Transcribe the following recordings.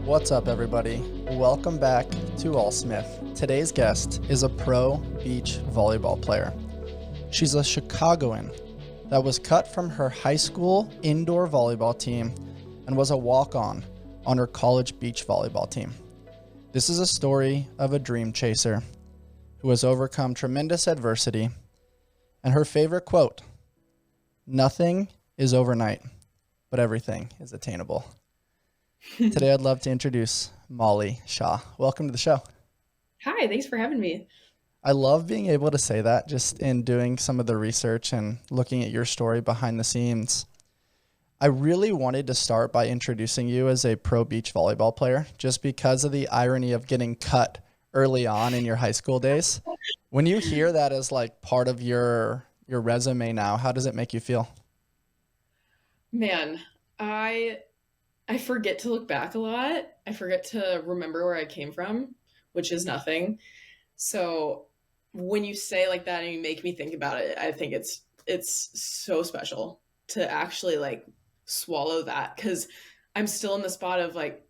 What's up, everybody? Welcome back to AllSmith. Today's guest is a pro beach volleyball player. She's a Chicagoan that was cut from her high school indoor volleyball team and was a walk-on her college beach volleyball team. This is a story of a dream chaser who has overcome tremendous adversity, and her favorite quote, "Nothing is overnight, but everything is attainable." Today, I'd love to introduce Molly Shaw. Welcome to the show. Hi, thanks for having me. I love being able to say that just in doing some of the research and looking at your story behind the scenes. I really wanted to start by introducing you as a pro beach volleyball player, just because of the irony of getting cut early on in your high school days. When you hear that as like part of your resume now, how does it make you feel? Man, I forget to look back a lot. I forget to remember where I came from, which is nothing. So when you say like that and you make me think about it, I think it's so special to actually like swallow that, because I'm still in the spot of like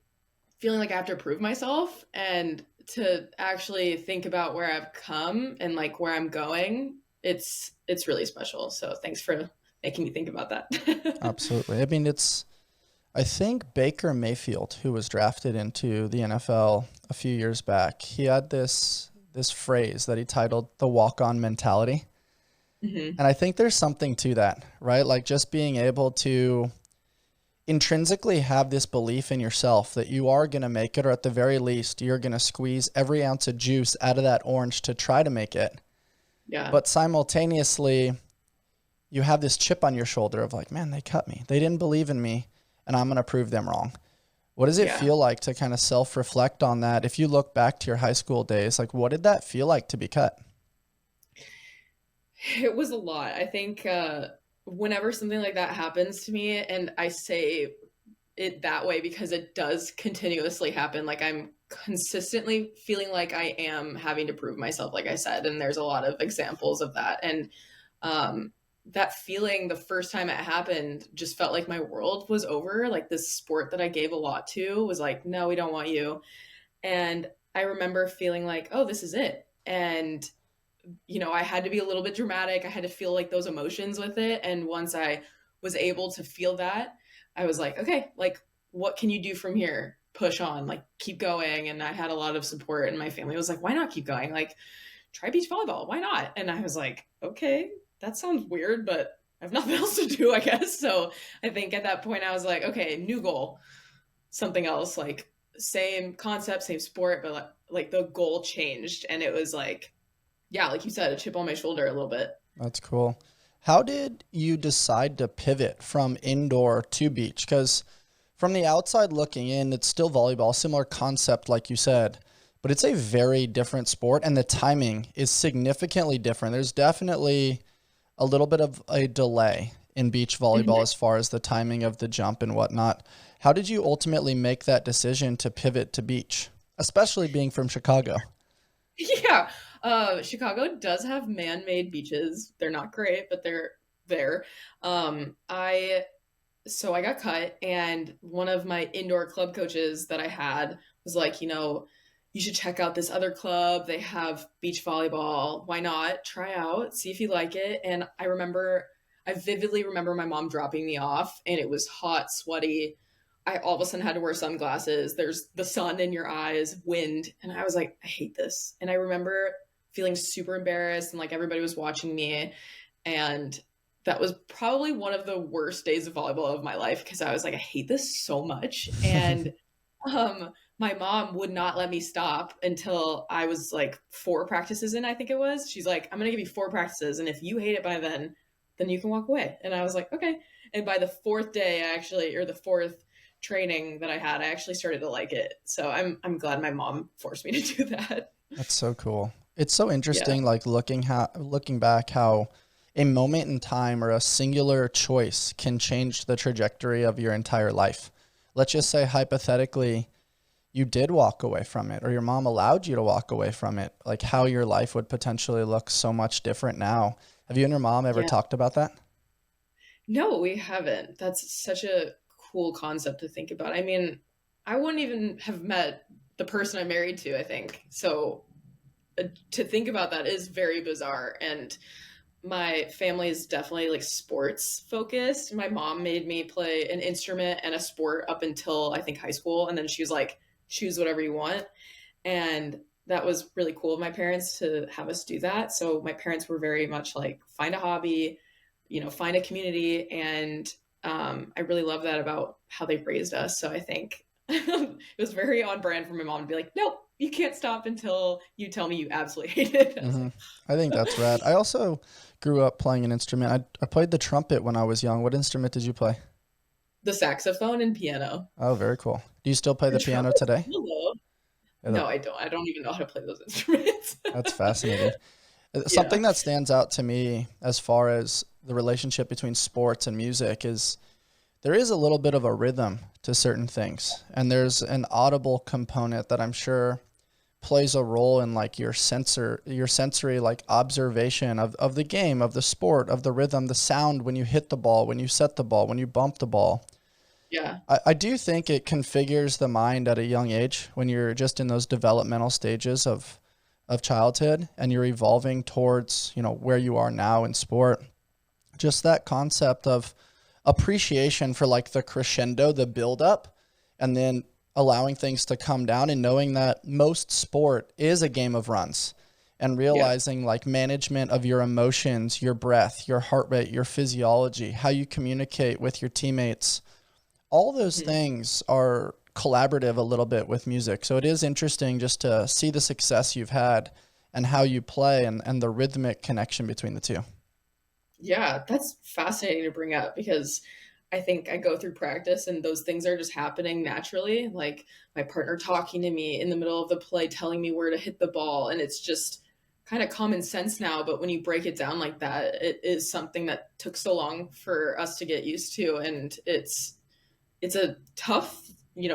feeling like I have to prove myself, and to actually think about where I've come and like where I'm going, it's really special. So thanks for making me think about that. Absolutely. I mean, I think Baker Mayfield, who was drafted into the NFL a few years back, he had this phrase that he titled the walk-on mentality. hmm And I think there's something to that, right? Like just being able to intrinsically have this belief in yourself that you are going to make it, or at the very least, you're going to squeeze every ounce of juice out of that orange to try to make it. Yeah. But simultaneously, you have this chip on your shoulder of like, man, they cut me. They didn't believe in me, and I'm going to prove them wrong. What does it Yeah. feel like to kind of self-reflect on that? If you look back to your high school days, like what did that feel like to be cut? It was a lot. I think whenever something like that happens to me, and I say it that way because it does continuously happen, like I'm consistently feeling like I am having to prove myself, like I said, and there's a lot of examples of that. And um, that feeling the first time it happened just felt like my world was over. Like this sport that I gave a lot to was like, no, we don't want you. And I remember feeling like, oh, this is it. And I had to be a little bit dramatic. I had to feel like those emotions with it. And once I was able to feel that, I was like, okay, like, what can you do from here? Push on, like, keep going. And I had a lot of support, and my family was like, why not keep going? Like, try beach volleyball. Why not? And I was like, okay, that sounds weird, but I have nothing else to do, I guess. So I think at that point, I was like, okay, new goal, something else, like, same concept, same sport, but like the goal changed. And it was like, yeah, like you said, a chip on my shoulder a little bit. That's cool. How did you decide to pivot from indoor to beach? Because from the outside looking in, it's still volleyball, similar concept like you said, but it's a very different sport, and the timing is significantly different. There's definitely a little bit of a delay in beach volleyball Mhm. as far as the timing of the jump and whatnot. How did you ultimately make that decision to pivot to beach, especially being from Chicago? Yeah. Chicago does have man-made beaches. They're not great, but they're there. I got cut, and one of my indoor club coaches that I had was like, you should check out this other club. They have beach volleyball. Why not? Try out, see if you like it. And I vividly remember my mom dropping me off, and it was hot, sweaty. I all of a sudden had to wear sunglasses. There's the sun in your eyes, wind. And I was like, I hate this. And I remember feeling super embarrassed, and like everybody was watching me. And that was probably one of the worst days of volleyball of my life, because I was like, I hate this so much. And my mom would not let me stop until I was like 4 practices in, I think it was. She's like, I'm gonna give you 4 practices, and if you hate it by then you can walk away. And I was like, okay. And by the fourth day, or the fourth training that I had, I actually started to like it. So I'm glad my mom forced me to do that. That's so cool. It's so Yeah. interesting, like looking back, how a moment in time or a singular choice can change the trajectory of your entire life. Let's just say hypothetically, you did walk away from it, or your mom allowed you to walk away from it, like how your life would potentially look so much different now. Have you and your mom ever Yeah. talked about that? No, we haven't. That's such a cool concept to think about. I mean, I wouldn't even have met the person I'm married to, I think. So to think about that is very bizarre. And my family is definitely like sports focused. My mom made me play an instrument and a sport up until I think high school. And then she was like, choose whatever you want. And that was really cool of my parents to have us do that. So my parents were very much like, find a hobby, find a community. And I really love that about how they raised us. So I think it was very on brand for my mom to be like, nope, you can't stop until you tell me you absolutely hate it. I was Hmm. like, I think that's rad. I also grew up playing an instrument. I played the trumpet when I was young. What instrument did you play? the saxophone and piano. Oh, very cool. Do you still play The the piano trumpet's today? cool though. Yeah, No, I don't. I don't even know how to play those instruments. that's fascinating. Yeah. Something that stands out to me as far as the relationship between sports and music is there is a little bit of a rhythm to certain things. And there's an audible component that I'm sure plays a role in like your sensory like observation of the game, of the sport, of the rhythm, the sound when you hit the ball, when you set the ball, when you bump the ball. Yeah. I do think it configures the mind at a young age when you're just in those developmental stages of childhood and you're evolving towards, where you are now in sport. Just that concept of appreciation for like the crescendo, the build up, and then allowing things to come down and knowing that most sport is a game of runs and Yeah. realizing like management of your emotions, your breath, your heart rate, your physiology, how you communicate with your teammates. All those Mhm. things are collaborative a little bit with music. So it is interesting just to see the success you've had and how you play and the rhythmic connection between the two. Yeah, that's fascinating to bring up because I think I go through practice and those things are just happening naturally. Like my partner talking to me in the middle of the play, telling me where to hit the ball. And it's just kind of common sense now. But when you break it down like that, it is something that took so long for us to get used to. And it's a tough,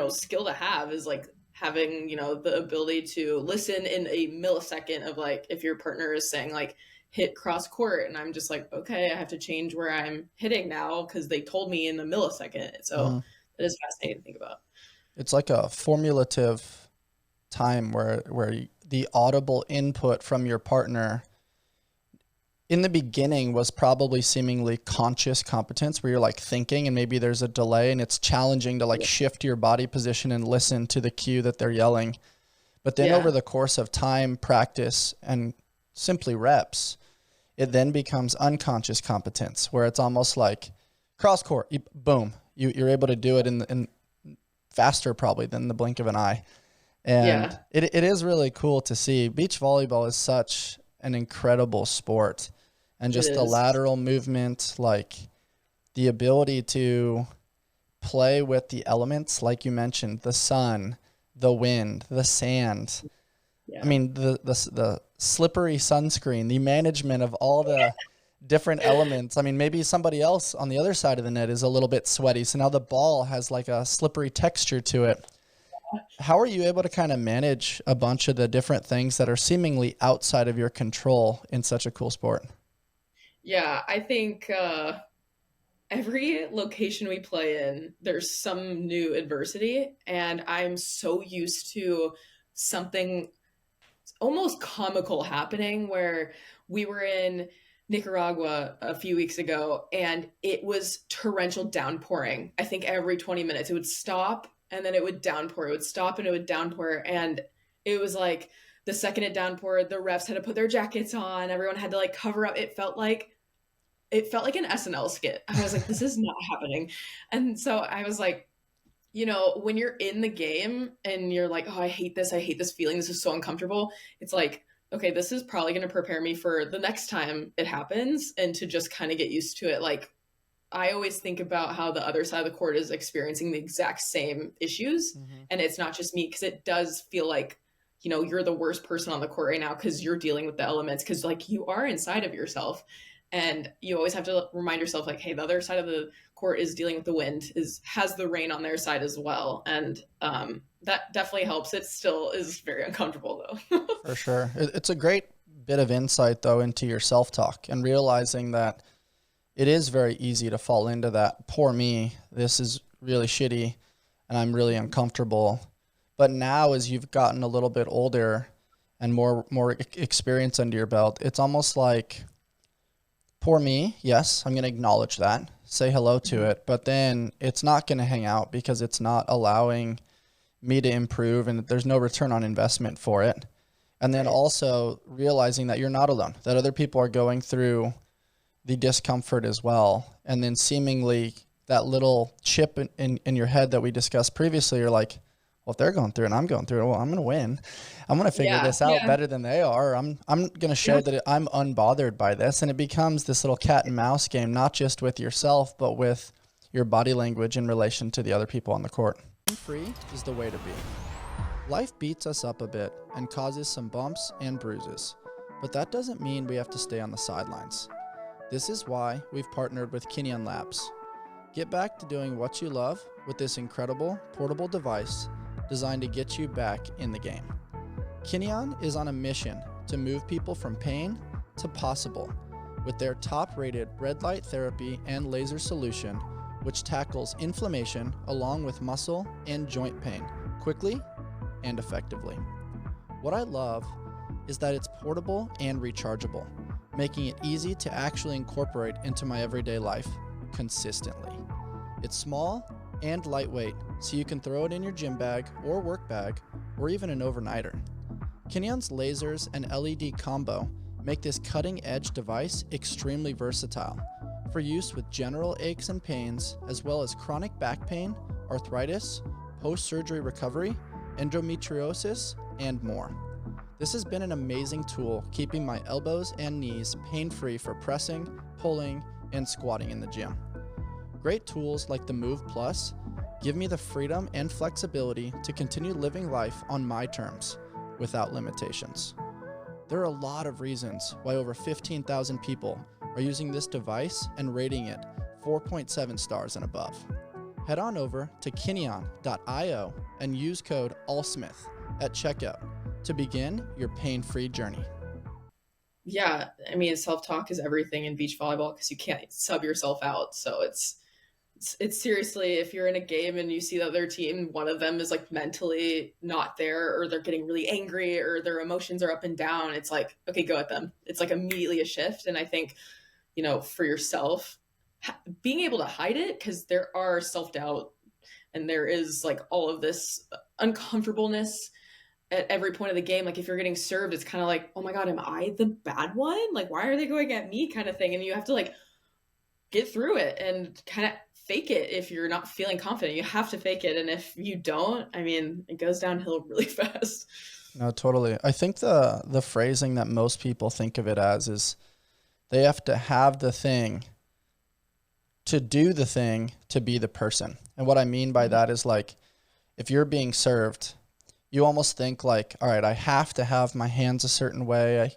skill to have is like having, the ability to listen in a millisecond of like if your partner is saying like hit cross court and I'm just like, okay, I have to change where I'm hitting now because they told me in a millisecond. So Hmm. that is fascinating to think about. It's like a formulative time where the audible input from your partner in the beginning was probably seemingly conscious competence where you're like thinking and maybe there's a delay and it's challenging to like shift your body position and listen to the cue that they're yelling. But then over Yeah. the course of time, practice, and simply reps, it then becomes unconscious competence where it's almost like cross court, boom, you're able to do it in faster probably than the blink of an eye. And Yeah. it is really cool to see. Beach volleyball is such an incredible sport. And It just the is. lateral movement, like the ability to play with the elements, like you mentioned, the sun, the wind, the sand. I Yeah. mean, the slippery sunscreen, the management of all the different elements. I mean, maybe somebody else on the other side of the net is a little bit sweaty. So now the ball has like a slippery texture to it. How are you able to kind of manage a bunch of the different things that are seemingly outside of your control in such a cool sport? Yeah. I think every location we play in, there's some new adversity. And I'm so used to something almost comical happening where we were in Nicaragua a few weeks ago and it was torrential downpouring. I think every 20 minutes it would stop and then it would downpour. It would stop and it would downpour. And it was like the second it downpoured, the refs had to put their jackets on. Everyone had to like cover up. It felt like an SNL skit. I was like, this is not happening. And so I was like, when you're in the game and you're like, oh, I hate this feeling, this is so uncomfortable. It's like, okay, this is probably going to prepare me for the next time it happens and to just kind of get used to it. Like, I always think about how the other side of the court is experiencing the exact same issues. Hmm. And it's not just me because it does feel like, you're the worst person on the court right now because you're dealing with the elements because, like, you are inside of yourself. And you always have to remind yourself, like, hey, the other side of the court is dealing with the wind, has the rain on their side as well. And that definitely helps. It still is very uncomfortable, though. For sure. It's a great bit of insight, though, into your self talk and realizing that it is very easy to fall into that. Poor me. This is really shitty and I'm really uncomfortable. But now as you've gotten a little bit older and more experience under your belt, it's almost like, poor me. Yes, I'm going to acknowledge that, say hello to it, but then it's not going to hang out because it's not allowing me to improve and there's no return on investment for it. And then also realizing that you're not alone, that other people are going through the discomfort as well. And then seemingly that little chip in your head that we discussed previously, you're like, well, if they're going through it and I'm going through it, well, I'm going to win. I'm going to figure this out better than they are. I'm going to show that I'm unbothered by this. And it becomes this little cat and mouse game, not just with yourself, but with your body language in relation to the other people on the court. Free is the way to be. Life beats us up a bit and causes some bumps and bruises, but that doesn't mean we have to stay on the sidelines. This is why we've partnered with Kinyon Labs. Get back to doing what you love with this incredible portable device designed to get you back in the game. Kinyon is on a mission to move people from pain to possible with their top-rated red light therapy and laser solution, which tackles inflammation along with muscle and joint pain quickly and effectively. What I love is that it's portable and rechargeable, making it easy to actually incorporate into my everyday life consistently. It's small and lightweight, so you can throw it in your gym bag or work bag or even an overnighter. Kinyon's lasers and LED combo make this cutting-edge device extremely versatile for use with general aches and pains, as well as chronic back pain, arthritis, post-surgery recovery, endometriosis, and more. This has been an amazing tool keeping my elbows and knees pain-free for pressing, pulling, and squatting in the gym. Great tools like the Move Plus give me the freedom and flexibility to continue living life on my terms without limitations. There are a lot of reasons why over 15,000 people are using this device and rating it 4.7 stars and above. Head on over to kinyon.io and use code AllSmith at checkout to begin your pain-free journey. Yeah, I mean, self-talk is everything in beach volleyball because you can't sub yourself out. So it's seriously, if you're in a game and you see the other team, one of them is like mentally not there, or they're getting really angry, or their emotions are up and down, it's like, okay, go at them. It's like immediately a shift. And I think, for yourself, being able to hide it, because there are self-doubt and there is like all of this uncomfortableness at every point of the game. Like if you're getting served, it's kind of like, oh my God, am I the bad one? Like, why are they going at me, kind of thing? And you have to like get through it and kind of fake it. If you're not feeling confident, you have to fake it. And if you don't, I mean, it goes downhill really fast. No, totally. I think the phrasing that most people think of it as is they have to have the thing to do the thing to be the person. And what I mean by that is like, if you're being served, you almost think like, all right, I have to have my hands a certain way.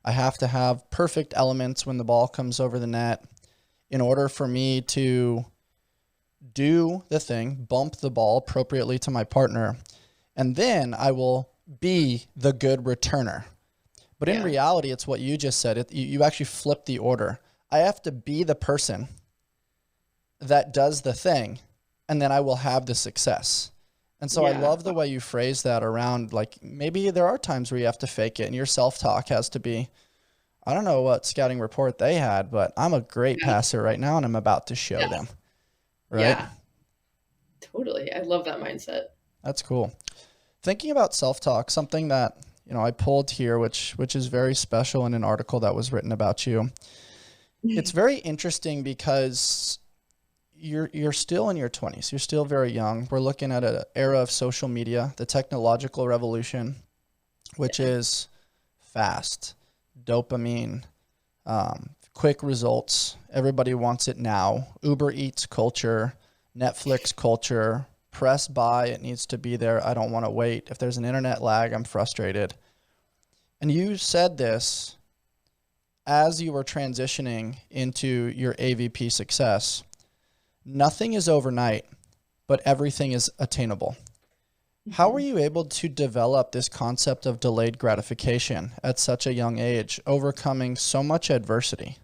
I have to have perfect elements when the ball comes over the net in order for me to do the thing, bump the ball appropriately to my partner, and then I will be the good returner. But in reality, it's what you just said. You actually flip the order. I have to be the person that does the thing, and then I will have the success. And so I love the way you phrase that around, like, maybe there are times where you have to fake it, and your self-talk has to be, I don't know what scouting report they had, but I'm a great passer right now, and I'm about to show them. Right? Yeah, totally. I love that mindset. That's cool. Thinking about self-talk, something that I pulled here, which is very special in an article that was written about you. It's very interesting because you're still in your 20s. You're still very young. We're looking at an era of social media, the technological revolution, which is fast, dopamine, quick results. Everybody wants it now. Uber Eats culture, Netflix culture, press buy, it needs to be there. I don't want to wait. If there's an internet lag, I'm frustrated. And you said this as you were transitioning into your AVP success. Nothing is overnight, but everything is attainable. How were you able to develop this concept of delayed gratification at such a young age, overcoming so much adversity?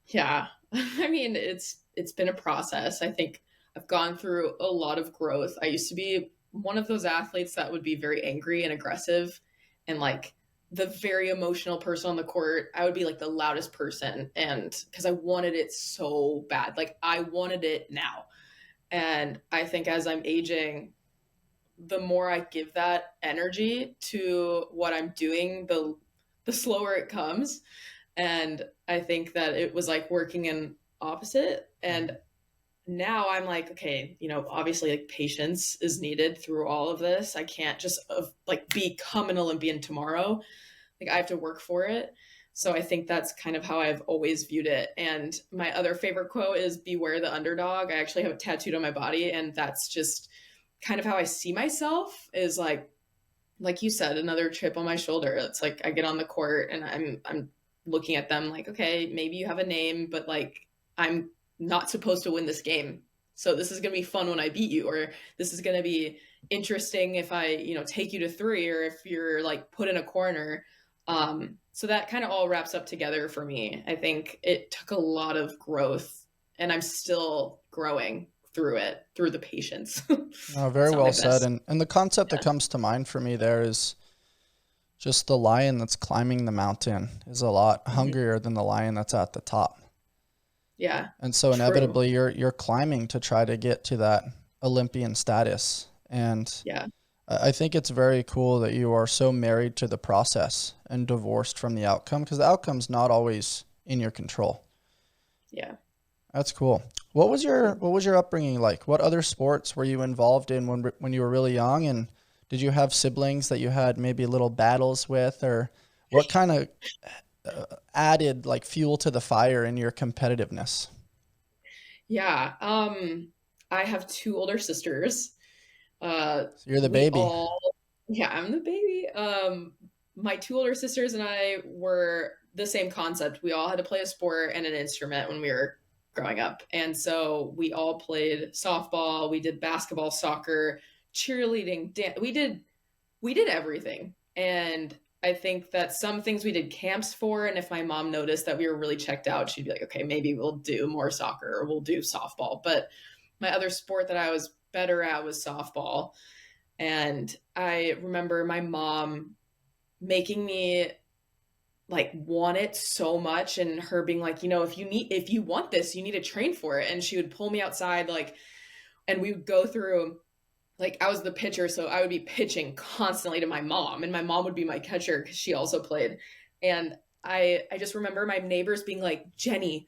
Yeah. I mean, it's been a process. I think I've gone through a lot of growth. I used to be one of those athletes that would be very angry and aggressive and like the very emotional person on the court. I would be like the loudest person, and because I wanted it so bad. Like I wanted it now. And I think as I'm aging, the more I give that energy to what I'm doing, the slower it comes. And I think that it was like working in opposite. And now I'm like, okay, obviously like patience is needed through all of this. I can't just like become an Olympian tomorrow. Like I have to work for it. So I think that's kind of how I've always viewed it. And my other favorite quote is beware the underdog. I actually have it tattooed on my body, and that's just kind of how I see myself is like you said, another chip on my shoulder. It's like I get on the court and I'm looking at them like, okay, maybe you have a name, but like I'm not supposed to win this game. So this is gonna be fun when I beat you, or this is gonna be interesting if I, take you to three, or if you're like put in a corner. So that kind of all wraps up together for me. I think it took a lot of growth, and I'm still growing through it, through the patience. Very It's not well my said. best. And the concept that Yeah. comes to mind for me there is just the lion that's climbing the mountain is a lot Mhm. hungrier than the lion that's at the top. Yeah. And so True. inevitably you're climbing to try to get to that Olympian status. And Yeah. I think it's very cool that you are so married to the process and divorced from the outcome, because the outcome's not always in your control. Yeah. That's cool. What was your upbringing like? What other sports were you involved in when you were really young? And did you have siblings that you had maybe little battles with, or what kind of added like fuel to the fire in your competitiveness? Yeah. I have two older sisters. So you're the We baby. all, yeah, I'm the baby. My two older sisters and I were the same concept. We all had to play a sport and an instrument when we were growing up. And so we all played softball, we did basketball, soccer, cheerleading, we did everything. And I think that some things we did camps for, and if my mom noticed that we were really checked out, she'd be like, okay, maybe we'll do more soccer or we'll do softball. But my other sport that I was better at was softball. And I remember my mom making me like want it so much, and her being like, if you want this, you need to train for it. And she would pull me outside, like, and we would go through, like, I was the pitcher, so I would be pitching constantly to my mom, and my mom would be my catcher because she also played. And I just remember my neighbors being like, Jenny,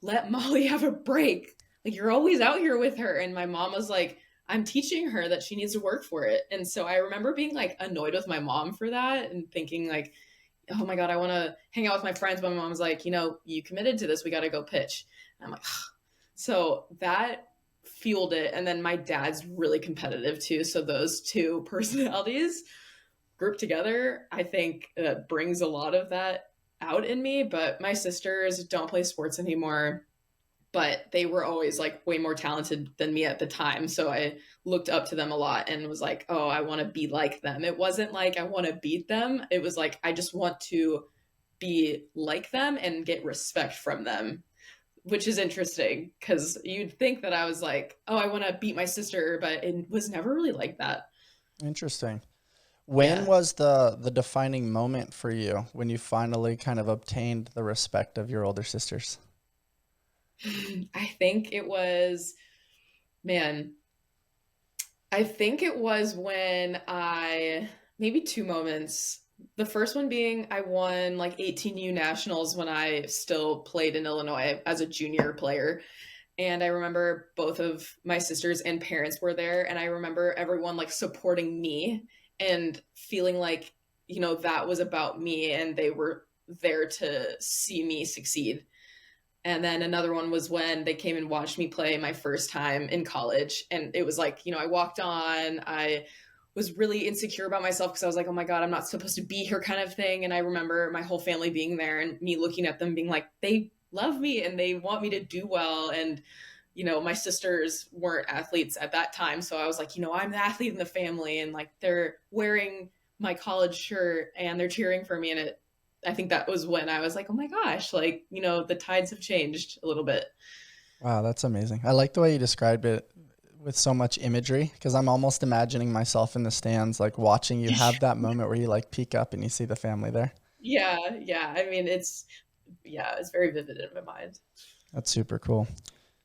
let Molly have a break. Like, you're always out here with her. And my mom was like, I'm teaching her that she needs to work for it. And so I remember being like annoyed with my mom for that and thinking like, oh my God, I want to hang out with my friends. But my mom's like, you committed to this. We got to go pitch. And I'm like, ugh. So that fueled it. And then my dad's really competitive too. So those two personalities grouped together, I think brings a lot of that out in me. But my sisters don't play sports anymore, but they were always like way more talented than me at the time. So I looked up to them a lot and was like, oh, I want to be like them. It wasn't like I want to beat them. It was like, I just want to be like them and get respect from them, which is interesting because you'd think that I was like, oh, I want to beat my sister, but it was never really like that. Interesting. When Yeah. was the defining moment for you when you finally kind of obtained the respect of your older sisters? I think it was, man, I think it was when maybe two moments. The first one being I won like 18U nationals when I still played in Illinois as a junior player. And I remember both of my sisters and parents were there. And I remember everyone like supporting me and feeling like, that was about me and they were there to see me succeed. And then another one was when they came and watched me play my first time in college. And it was like, I walked on, I was really insecure about myself because I was like, oh my God, I'm not supposed to be here kind of thing. And I remember my whole family being there and me looking at them being like, they love me and they want me to do well. And, my sisters weren't athletes at that time. So I was like, I'm the athlete in the family. And like they're wearing my college shirt and they're cheering for me. And I think that was when I was like, oh my gosh, like, the tides have changed a little bit. Wow, that's amazing. I like the way you described it with so much imagery because I'm almost imagining myself in the stands, like watching you have that moment where you like peek up and you see the family there. Yeah, yeah. I mean, it's very vivid in my mind. That's super cool.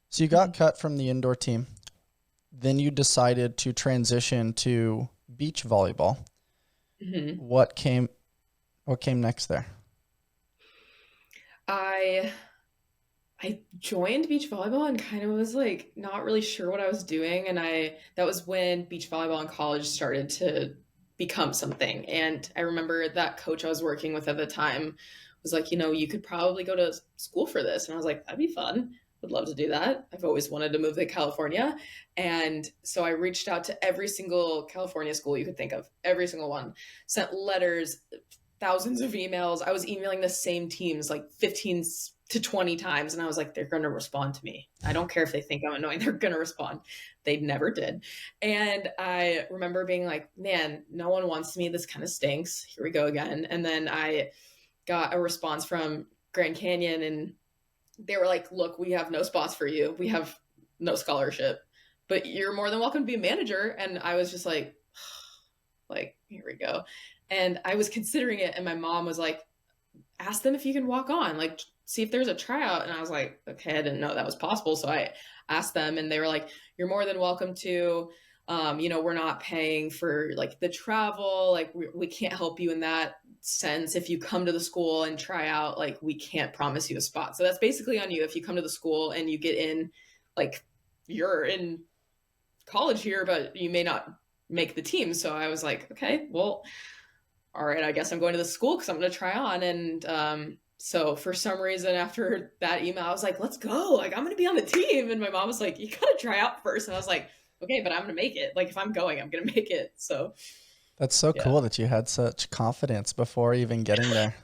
So you got Mhm. cut from the indoor team. Then you decided to transition to beach volleyball. Mhm. What came what came next there? I I joined beach volleyball and kind of was like not really sure what I was doing, and I that was when beach volleyball in college started to become something. And I remember that coach I was working with at the time was like, you could probably go to school for this. And I was like, that'd be fun. Would love to do that. I've always wanted to move to California. And so I reached out to every single California school you could think of, every single one, sent letters, thousands of emails. I was emailing the same teams like 15 to 20 times. And I was like, they're going to respond to me. I don't care if they think I'm annoying, they're going to respond. They never did. And I remember being like, man, no one wants me. This kind of stinks. Here we go again. And then I got a response from Grand Canyon, and they were like, look, we have no spots for you. We have no scholarship, but you're more than welcome to be a manager. And I was just like, here we go. And I was considering it, and my mom was like, ask them if you can walk on, like, see if there's a tryout. And I was like, okay, I didn't know that was possible. So I asked them, and they were like, you're more than welcome to. We're not paying for like the travel. Like, we can't help you in that sense. If you come to the school and try out, like, we can't promise you a spot. So that's basically on you. If you come to the school and you get in, like, you're in college here, but you may not make the team. So I was like, okay, well, all right, I guess I'm going to the school because I'm going to try on. And so for some reason, after that email, I was like, let's go. Like, I'm going to be on the team. And my mom was like, you got to try out first. And I was like, okay, but I'm going to make it. Like, if I'm going, I'm going to make it. So That's so yeah, cool that you had such confidence before even getting there.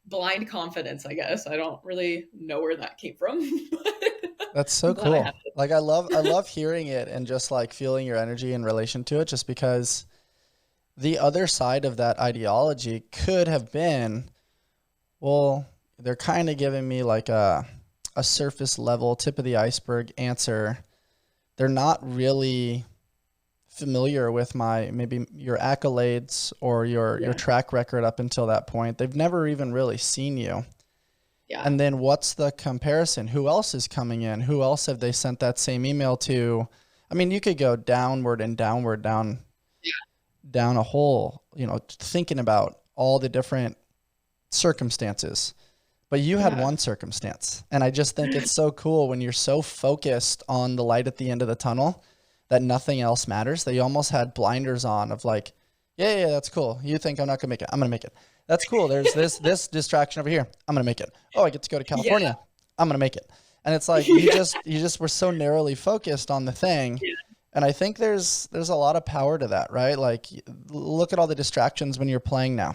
blind confidence, I guess. I don't really know where that came from, but That's so I'm glad I had cool. it. Like I love hearing it and just like feeling your energy in relation to it just because the other side of that ideology could have been, well, they're kind of giving me like a surface level tip of the iceberg answer. They're not really familiar with my maybe your accolades or your Yeah. track record up until that point. They've never even really seen you. Yeah. And then what's the comparison? Who else is coming in? Who else have they sent that same email to? I mean, you could go downward and downward down a hole, thinking about all the different circumstances. But you had Yeah. one circumstance. And I just think it's so cool when you're so focused on the light at the end of the tunnel that nothing else matters, that you almost had blinders on of like, yeah, that's cool. You think I'm not gonna make it. I'm gonna make it. That's cool. There's this distraction over here. I'm gonna make it. Oh, I get to go to Yeah. California. I'm gonna make it. And it's like you Yeah. just were so narrowly focused on the thing. And I think there's a lot of power to that, right? Like look at all the distractions when you're playing now.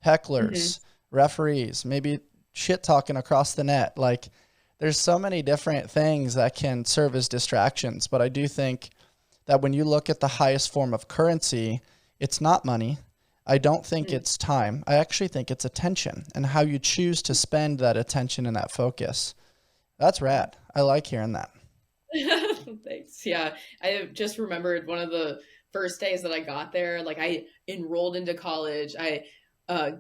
Hmm. Hecklers, referees, maybe shit talking across the net. Like there's so many different things that can serve as distractions, but I do think that when you look at the highest form of currency, it's not money. I don't think Mm. it's time. I actually think it's attention and how you choose to spend that attention and that focus. That's rad. I like hearing that. Thanks. Yeah. I just remembered one of the first days that I got there. Like, I enrolled into college. I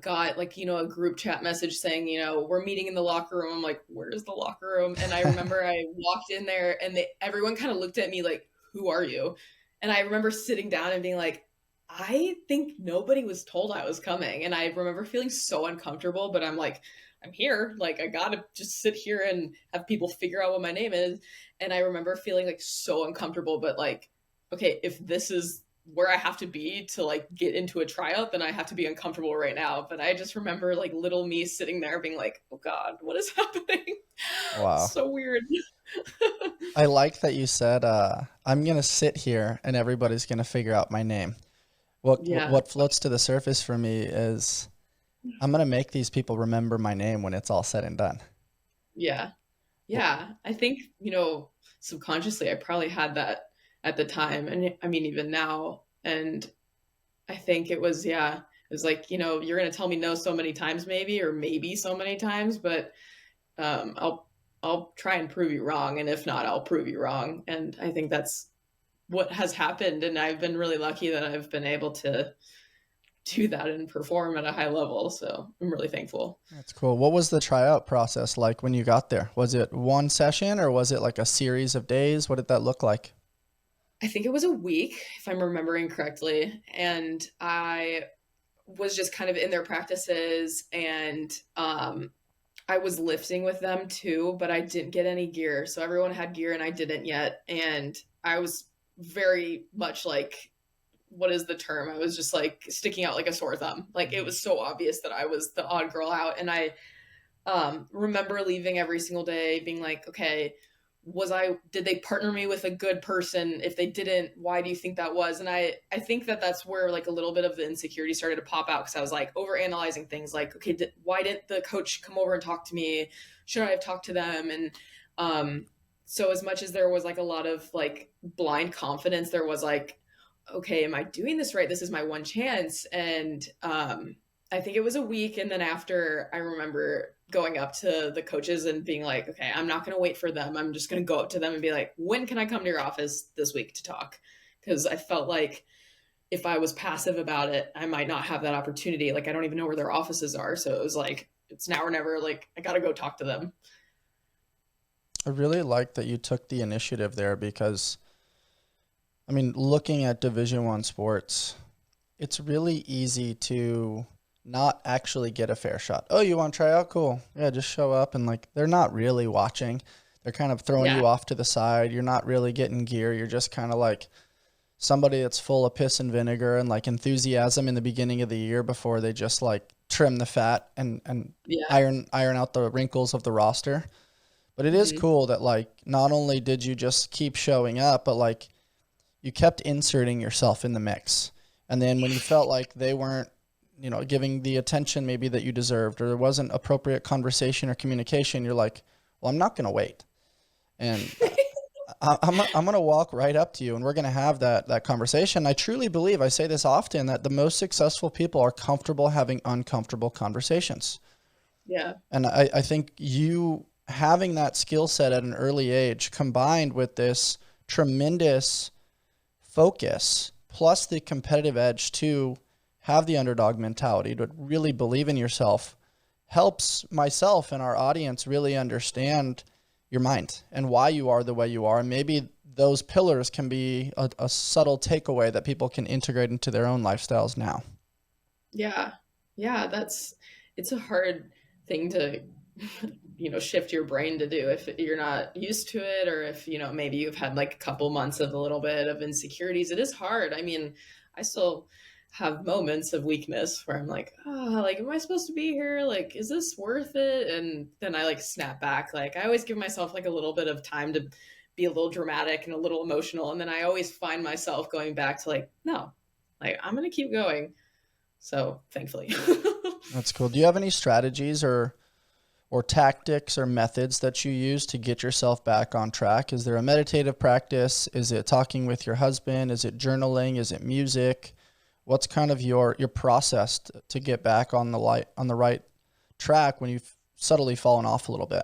got, like, a group chat message saying, we're meeting in the locker room. I'm like, where's the locker room? And I remember I walked in there, and everyone kind of looked at me like, who are you? And I remember sitting down and being like, I think nobody was told I was coming. And I remember feeling so uncomfortable, but I'm like, I'm here. Like, I gotta just sit here and have people figure out what my name is. And I remember feeling like so uncomfortable, but like, okay, if this is where I have to be to like get into a tryout, then I have to be uncomfortable right now. But I just remember like little me sitting there being like, oh God, what is happening? Wow. So weird. I like that you said, I'm going to sit here and everybody's going to figure out my name. Yeah. What floats to the surface for me is I'm going to make these people remember my name when it's all said and done. Yeah. Yeah. I think, subconsciously I probably had that at the time. And I mean, even now. And I think it was, yeah. was like, you're going to tell me no so many times, maybe, or maybe so many times, but I'll try and prove you wrong. And if not, I'll prove you wrong. And I think that's what has happened. And I've been really lucky that I've been able to do that and perform at a high level. So I'm really thankful. That's cool. What was the tryout process like when you got there? Was it one session or was it like a series of days? What did that look like? I think it was a week, if I'm remembering correctly. And I was just kind of in their practices, and I was lifting with them too, but I didn't get any gear. So everyone had gear and I didn't yet. And I was very much like, what is the term? I was just like sticking out like a sore thumb. Like it was so obvious that I was the odd girl out. And I remember leaving every single day being like, okay, did they partner me with a good person? If they didn't, why do you think that was? And I think that that's where like a little bit of the insecurity started to pop out, because I was like over analyzing things like, okay, why didn't the coach come over and talk to me? Should I have talked to them? And so as much as there was like a lot of like blind confidence, there was like, okay, am I doing this right? This is my one chance. And I think it was a week. And then after, I remember going up to the coaches and being like, okay, I'm not going to wait for them. I'm just going to go up to them and be like, when can I come to your office this week to talk? Because I felt like if I was passive about it, I might not have that opportunity. Like, I don't even know where their offices are. So it was like, it's now or never. Like, I got to go talk to them. I really like that you took the initiative there because, I mean, looking at Division I sports, it's really easy to not actually get a fair shot. Oh, you want to try out? Cool. Yeah, just show up. And like, they're not really watching. They're kind of throwing you off to the side. You're not really getting gear. You're just kind of like somebody that's full of piss and vinegar and like enthusiasm in the beginning of the year before they just like trim the fat and iron out the wrinkles of the roster. But it is cool that like, not only did you just keep showing up, but like you kept inserting yourself in the mix. And then when you felt like they weren't, giving the attention maybe that you deserved, or there wasn't appropriate conversation or communication, you're like, well, I'm not going to wait. And I'm going to walk right up to you and we're going to have that conversation. I truly believe, I say this often, that the most successful people are comfortable having uncomfortable conversations. Yeah. And I think you having that skill set at an early age combined with this tremendous focus plus the competitive edge to have the underdog mentality, to really believe in yourself, helps myself and our audience really understand your mind and why you are the way you are. And maybe those pillars can be a subtle takeaway that people can integrate into their own lifestyles now. Yeah. Yeah. It's a hard thing to, shift your brain to do if you're not used to it, or if, maybe you've had like a couple months of a little bit of insecurities. It is hard. I mean, I still have moments of weakness where I'm like, like, am I supposed to be here? Like, is this worth it? And then I like snap back. Like, I always give myself like a little bit of time to be a little dramatic and a little emotional. And then I always find myself going back to like, no, like, I'm going to keep going. So thankfully. That's cool. Do you have any strategies or tactics or methods that you use to get yourself back on track? Is there a meditative practice? Is it talking with your husband? Is it journaling? Is it music? What's kind of your process to get back on the right track when you've subtly fallen off a little bit?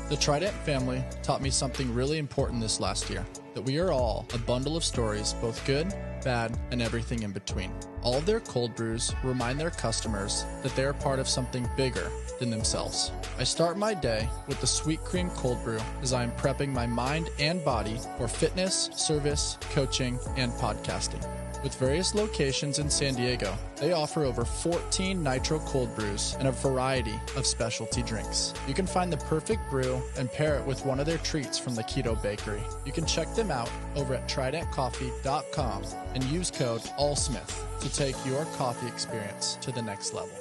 The Trident family taught me something really important this last year, that we are all a bundle of stories, both good, bad, and everything in between. All of their cold brews remind their customers that they are part of something bigger than themselves. I start my day with the Sweet Cream Cold Brew as I am prepping my mind and body for fitness, service, coaching, and podcasting. With various locations in San Diego, they offer over 14 nitro cold brews and a variety of specialty drinks. You can find the perfect brew and pair it with one of their treats from the Keto Bakery. You can check them out over at tridentcoffee.com and use code AllSmith to take your coffee experience to the next level.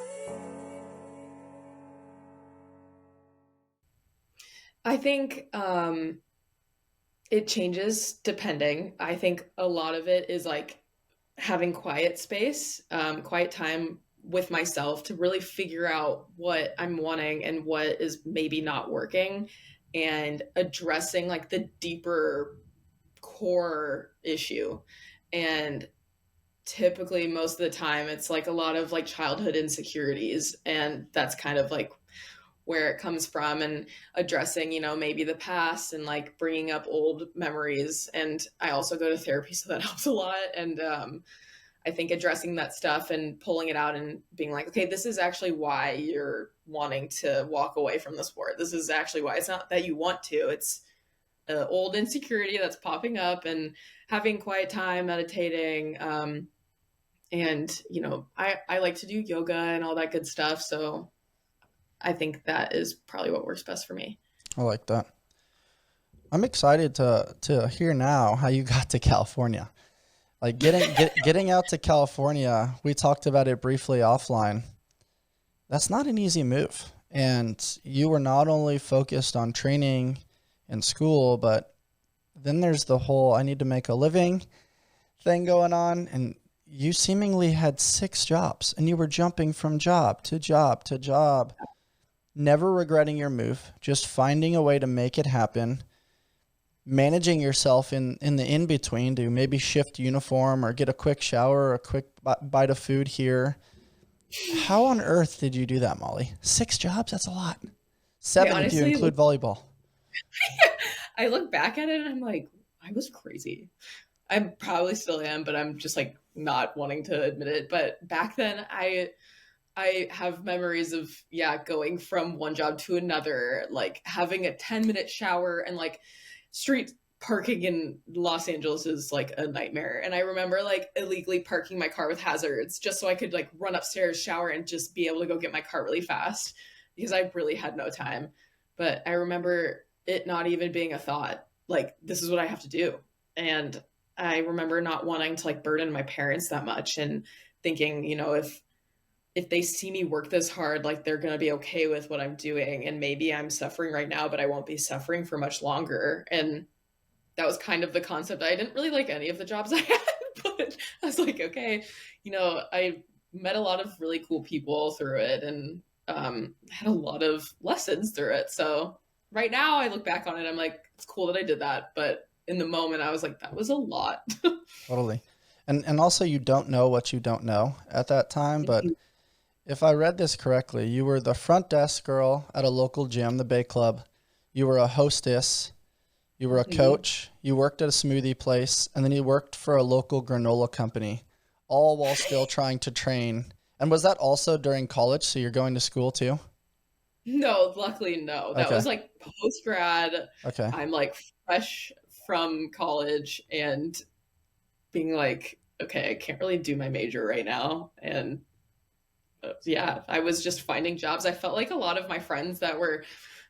I think it changes depending. I think a lot of it is like having quiet space, quiet time with myself to really figure out what I'm wanting and what is maybe not working, and addressing like the deeper core issue. And typically most of the time it's like a lot of like childhood insecurities, and that's kind of like where it comes from, and addressing, maybe the past and like bringing up old memories. And I also go to therapy, so that helps a lot. And I think addressing that stuff and pulling it out and being like, okay, this is actually why you're wanting to walk away from the sport. This is actually why. It's not that you want to, it's an old insecurity that's popping up, and having quiet time, meditating. And, I like to do yoga and all that good stuff. So I think that is probably what works best for me. I like that. I'm excited to hear now how you got to California. Like getting out to California, we talked about it briefly offline. That's not an easy move. And you were not only focused on training and school, but then there's the whole I need to make a living thing going on. And you seemingly had 6 jobs, and you were jumping from job to job to job, never regretting your move, just finding a way to make it happen, managing yourself in the in-between to maybe shift uniform or get a quick shower or a quick bite of food here. How on earth did you do that, Molly? 6 jobs? That's a lot. 7 if you include volleyball. I look back at it and I'm like, I was crazy. I probably still am, but I'm just like not wanting to admit it. But back then I have memories of, going from one job to another, like having a 10-minute shower, and like street parking in Los Angeles is like a nightmare. And I remember like illegally parking my car with hazards just so I could like run upstairs, shower, and just be able to go get my car really fast because I really had no time. But I remember it not even being a thought, like, this is what I have to do. And I remember not wanting to like burden my parents that much, and thinking, if they see me work this hard, like they're going to be okay with what I'm doing. And maybe I'm suffering right now, but I won't be suffering for much longer. And that was kind of the concept. I didn't really like any of the jobs I had, but I was like, okay, I met a lot of really cool people through it, and had a lot of lessons through it. So right now I look back on it, I'm like, it's cool that I did that. But in the moment I was like, that was a lot. Totally. And also you don't know what you don't know at that time, but if I read this correctly, you were the front desk girl at a local gym, the Bay Club. You were a hostess. You were a coach. You worked at a smoothie place, and then you worked for a local granola company, all while still trying to train. And was that also during college? So you're going to school too? No, luckily, no. That was like post grad. Okay. I'm like fresh from college and being like, okay, I can't really do my major right now. And I was just finding jobs. I felt like a lot of my friends that were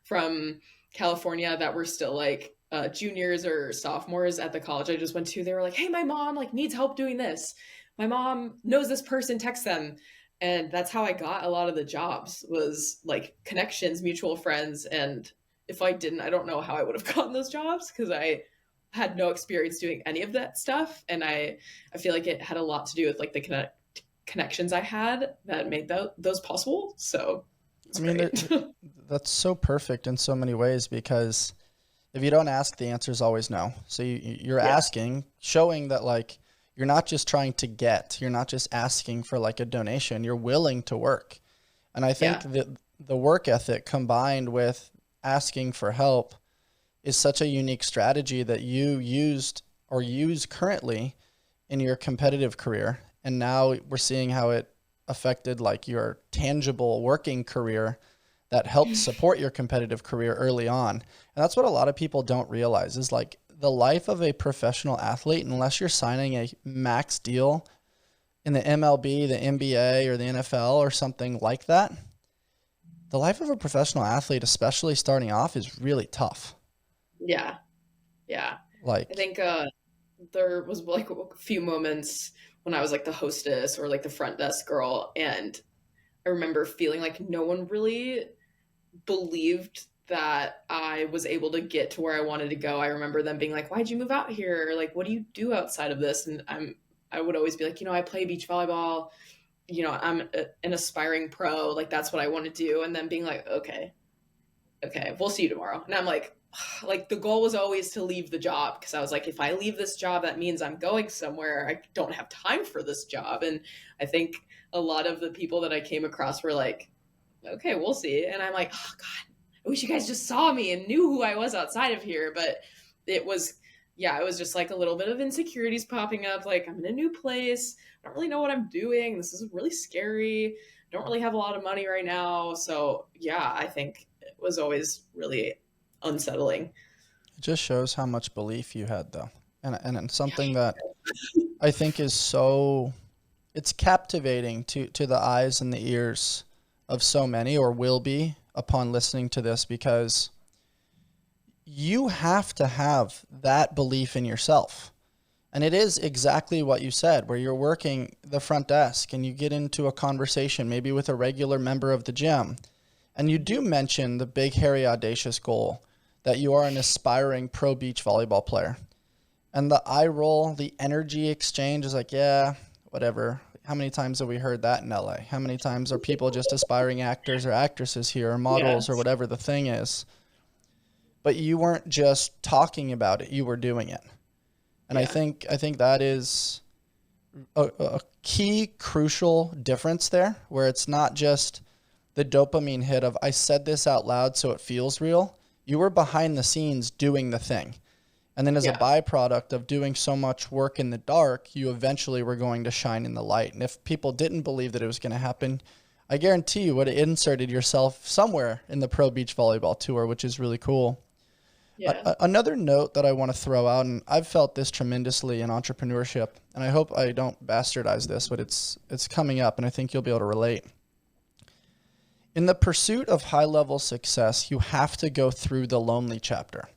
from California that were still like juniors or sophomores at the college I just went to, they were like, hey, my mom like needs help doing this. My mom knows this person, text them. And that's how I got a lot of the jobs, was like connections, mutual friends. And if I didn't, I don't know how I would have gotten those jobs, because I had no experience doing any of that stuff. And I feel like it had a lot to do with like the connections I had that made those possible. So it's great. That's so perfect in so many ways, because if you don't ask, the answer is always no. So you're asking, showing that like you're not just trying to get, you're not just asking for like a donation, you're willing to work. And I think that the work ethic combined with asking for help is such a unique strategy that you used or use currently in your competitive career. And now we're seeing how it affected like your tangible working career that helped support your competitive career early on. And that's what a lot of people don't realize is like the life of a professional athlete, unless you're signing a max deal in the MLB, the NBA, or the NFL or something like that, the life of a professional athlete, especially starting off, is really tough. Yeah. Yeah. Like, I think there was like a few moments when I was like the hostess or like the front desk girl, and I remember feeling like no one really believed that I was able to get to where I wanted to go. I remember them being like, why'd you move out here? Or like, what do you do outside of this? And I would always be like, I play beach volleyball, I'm an aspiring pro. Like, that's what I want to do. And then being like, okay, we'll see you tomorrow. And I'm like, like the goal was always to leave the job, because I was like, if I leave this job, that means I'm going somewhere. I don't have time for this job. And I think a lot of the people that I came across were like, okay, we'll see. And I'm like, oh God, I wish you guys just saw me and knew who I was outside of here. But it was, yeah, it was just like a little bit of insecurities popping up. Like, I'm in a new place. I don't really know what I'm doing. This is really scary. I don't really have a lot of money right now. So yeah, I think it was always really unsettling. It just shows how much belief you had, though. And something that I think is so, it's captivating to the eyes and the ears of so many, or will be upon listening to this, because you have to have that belief in yourself. And it is exactly what you said, where you're working the front desk and you get into a conversation, maybe with a regular member of the gym, and you do mention the big, hairy, audacious goal that you are an aspiring pro beach volleyball player. And the eye roll, the energy exchange is like, yeah, whatever. How many times have we heard that in LA? How many times are people just aspiring actors or actresses here, or models, or Yes. whatever the thing is? But you weren't just talking about it, you were doing it. And Yeah. I think that is a key crucial difference there, where it's not just the dopamine hit of I said this out loud so it feels real. You were behind the scenes doing the thing. And then as a Yeah. byproduct of doing so much work in the dark, you eventually were going to shine in the light. And if people didn't believe that it was going to happen, I guarantee you would have inserted yourself somewhere in the Pro Beach Volleyball Tour, which is really cool. Yeah. Another note that I want to throw out, and I've felt this tremendously in entrepreneurship, and I hope I don't bastardize this, but it's coming up, and I think you'll be able to relate. In the pursuit of high-level success, you have to go through the lonely chapter,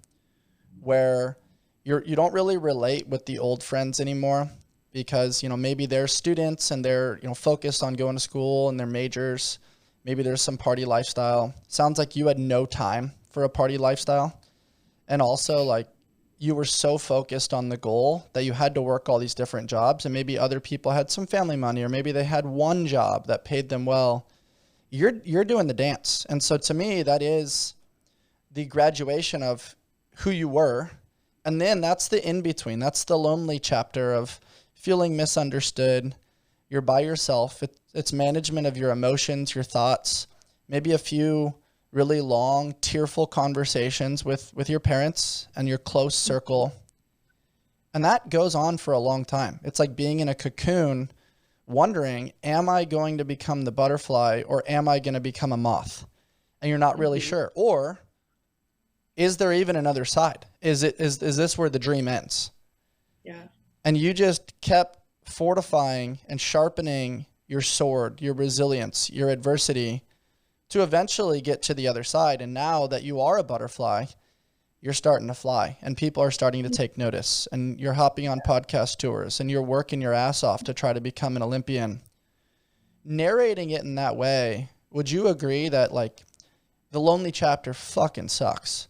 where you don't really relate with the old friends anymore, because maybe they're students and they're focused on going to school and their majors. Maybe there's some party lifestyle. Sounds like you had no time for a party lifestyle. And also, like, you were so focused on the goal that you had to work all these different jobs, and maybe other people had some family money, or maybe they had one job that paid them well. You're doing the dance. And so to me, that is the graduation of who you were. And then that's the in-between. That's the lonely chapter of feeling misunderstood. You're by yourself. It's management of your emotions, your thoughts, maybe a few really long, tearful conversations with your parents and your close circle. And that goes on for a long time. It's like being in a cocoon, wondering, am I going to become the butterfly, or am I going to become a moth? And you're not really sure. Or is there even another side? Is this where the dream ends? Yeah. And you just kept fortifying and sharpening your sword, your resilience, your adversity, to eventually get to the other side. And now that you are a butterfly, you're starting to fly, and people are starting to take notice, and you're hopping on podcast tours, and you're working your ass off to try to become an Olympian. Narrating it in that way, would you agree that, like, the lonely chapter fucking sucks,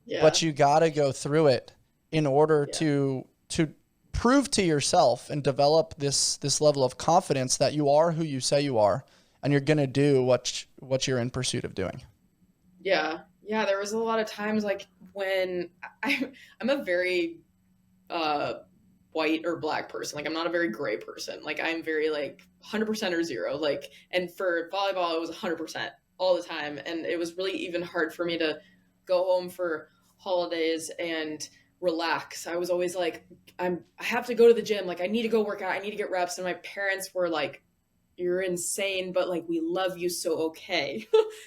Yeah. but you got to go through it in order Yeah. to prove to yourself and develop this level of confidence that you are who you say you are, and you're going to do what you're in pursuit of doing? Yeah. Yeah. There was a lot of times like when I'm a very white or black person. Like I'm not a very gray person. Like I'm very like 100% or zero. Like, and for volleyball, it was 100% all the time. And it was really even hard for me to go home for holidays and relax. I was always like, I have to go to the gym. Like I need to go work out. I need to get reps. And my parents were like, you're insane, but like we love you, so okay.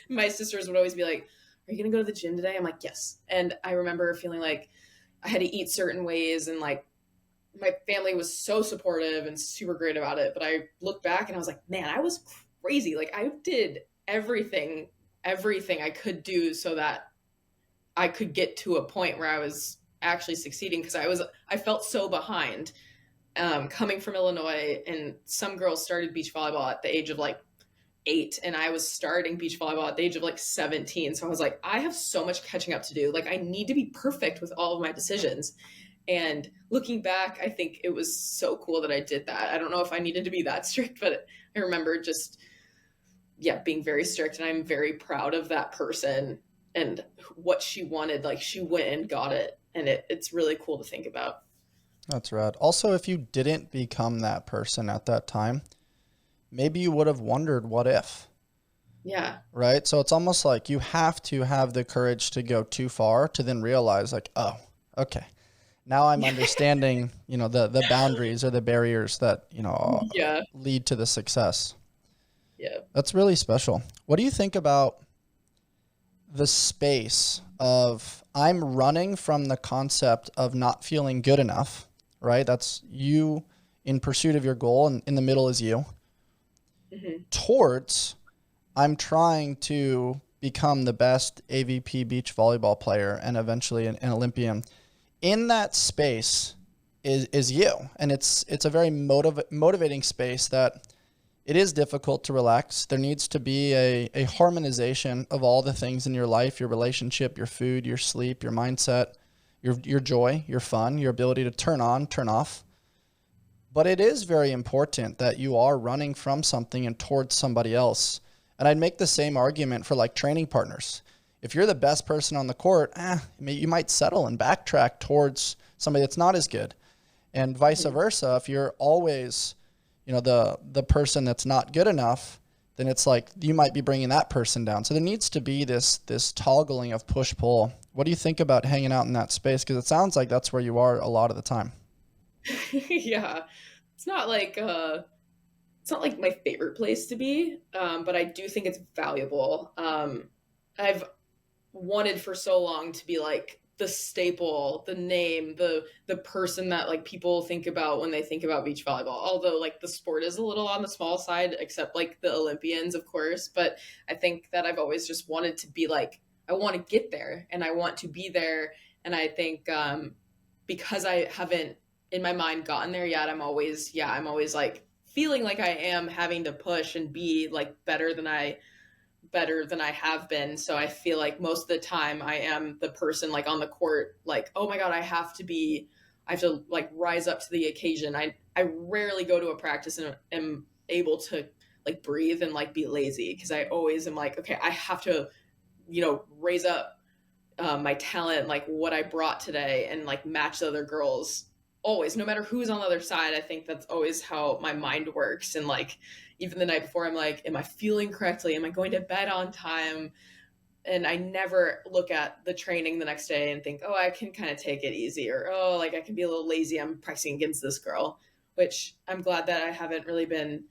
My sisters would always be like, are you gonna go to the gym today? I'm like, yes. And I remember feeling like I had to eat certain ways, and like my family was so supportive and super great about it. But I look back and I was like, man, I was crazy. Like I did everything I could do so that I could get to a point where I was actually succeeding, because I felt so behind. Coming from Illinois, and some girls started beach volleyball at the age of like 8, and I was starting beach volleyball at the age of like 17. So I was like, I have so much catching up to do. Like I need to be perfect with all of my decisions. And looking back, I think it was so cool that I did that. I don't know if I needed to be that strict, but I remember just, yeah, being very strict, and I'm very proud of that person and what she wanted. Like she went and got it, and it's really cool to think about. That's rad. Also, if you didn't become that person at that time, maybe you would have wondered what if, Yeah. right? So it's almost like you have to have the courage to go too far to then realize like, oh, okay. Now I'm understanding, the boundaries or the barriers that, Yeah. lead to the success. Yeah. That's really special. What do you think about the space of I'm running from the concept of not feeling good enough, right? That's you in pursuit of your goal, and in the middle is you, towards I'm trying to become the best AVP beach volleyball player and eventually an Olympian. In that space is you. And it's a very motivating space that it is difficult to relax. There needs to be a harmonization of all the things in your life, your relationship, your food, your sleep, your mindset, your joy, your fun, your ability to turn on, turn off. But it is very important that you are running from something and towards somebody else. And I'd make the same argument for like training partners. If you're the best person on the court, you might settle and backtrack towards somebody that's not as good. And vice versa, if you're always, the person that's not good enough, then it's like you might be bringing that person down. So there needs to be this toggling of push-pull. What do you think about hanging out in that space? Because it sounds like that's where you are a lot of the time. Yeah. It's not like my favorite place to be, but I do think it's valuable. I've wanted for so long to be like the staple, the name, the person that like people think about when they think about beach volleyball. Although like the sport is a little on the small side, except like the Olympians, of course. But I think that I've always just wanted to be like, I want to get there and I want to be there. And I think because I haven't in my mind gotten there yet, I'm always like feeling like I am having to push and be like better than I have been. So I feel like most of the time I am the person like on the court, like, oh my God, I have to like rise up to the occasion. I rarely go to a practice and am able to like breathe and like be lazy because I always am like, okay, I have to, raise up my talent, like what I brought today and like match the other girls always, no matter who's on the other side. I think that's always how my mind works. And like, even the night before, I'm like, am I feeling correctly? Am I going to bed on time? And I never look at the training the next day and think, oh, I can kind of take it easy, or, oh, like I can be a little lazy. I'm practicing against this girl, which I'm glad that I haven't really been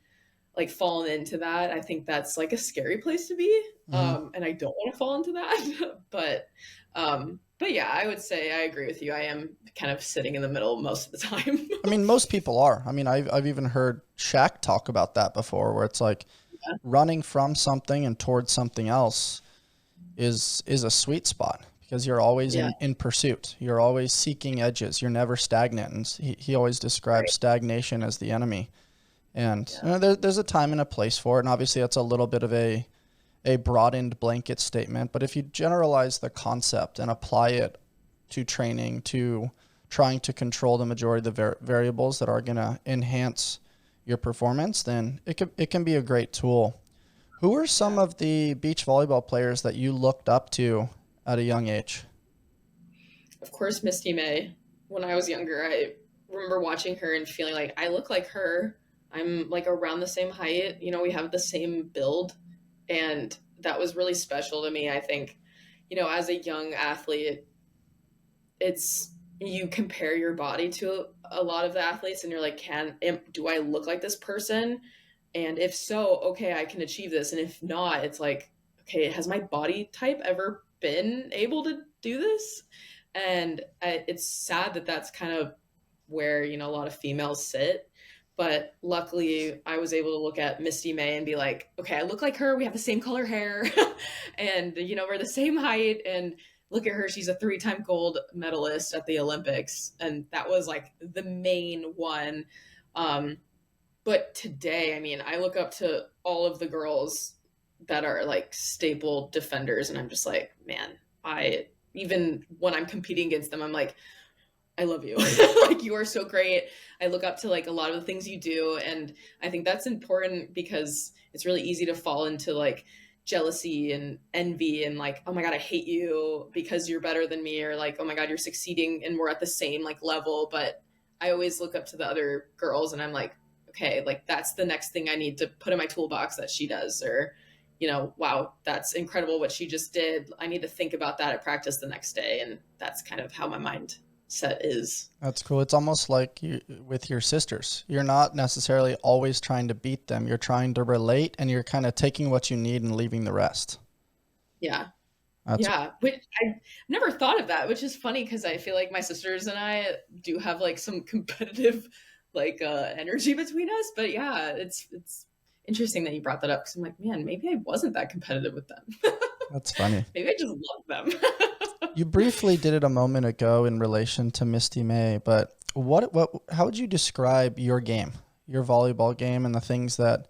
like fallen into that. I think that's like a scary place to be. Mm-hmm. And I don't want to fall into that. But yeah, I would say I agree with you. I am kind of sitting in the middle most of the time. I mean, most people are. I mean, I've even heard Shaq talk about that before, where it's like running from something and towards something else is a sweet spot because you're always in pursuit. You're always seeking edges. You're never stagnant. And he always describes stagnation as the enemy. And there's a time and a place for it. And obviously that's a little bit of a broadened blanket statement. But if you generalize the concept and apply it to training, to trying to control the majority of the variables that are going to enhance your performance, then it can be a great tool. Who are some of the beach volleyball players that you looked up to at a young age? Of course, Misty May. When I was younger, I remember watching her and feeling like I look like her. I'm like around the same height. We have the same build. And that was really special to me. I think, as a young athlete, you compare your body to a lot of the athletes and you're like, do I look like this person? And if so, okay, I can achieve this. And if not, it's like, okay, has my body type ever been able to do this? And it's sad that that's kind of where, a lot of females sit. But luckily, I was able to look at Misty May and be like, okay, I look like her. We have the same color hair and, we're the same height. And look at her. She's a 3-time gold medalist at the Olympics. And that was like the main one. But today, I mean, I look up to all of the girls that are like staple defenders. And I'm just like, man, even when I'm competing against them, I'm like, I love you. Like, you are so great. I look up to like a lot of the things you do. And I think that's important because it's really easy to fall into like jealousy and envy and like, oh my God, I hate you because you're better than me, or like, oh my God, you're succeeding and we're at the same like level. But I always look up to the other girls and I'm like, okay, like that's the next thing I need to put in my toolbox that she does. Or, wow, that's incredible what she just did. I need to think about that at practice the next day. And that's kind of how my mindset is. That's cool. It's almost like with your sisters. You're not necessarily always trying to beat them. You're trying to relate, and you're kind of taking what you need and leaving the rest. Yeah. That's Yeah, which I never thought of that, which is funny because I feel like my sisters and I do have like some competitive like energy between us. But yeah, it's interesting that you brought that up because I'm like, man, maybe I wasn't that competitive with them. that's funny. Maybe I just love them. You briefly did it a moment ago in relation to Misty May, but how would you describe your game, your volleyball game, and the things that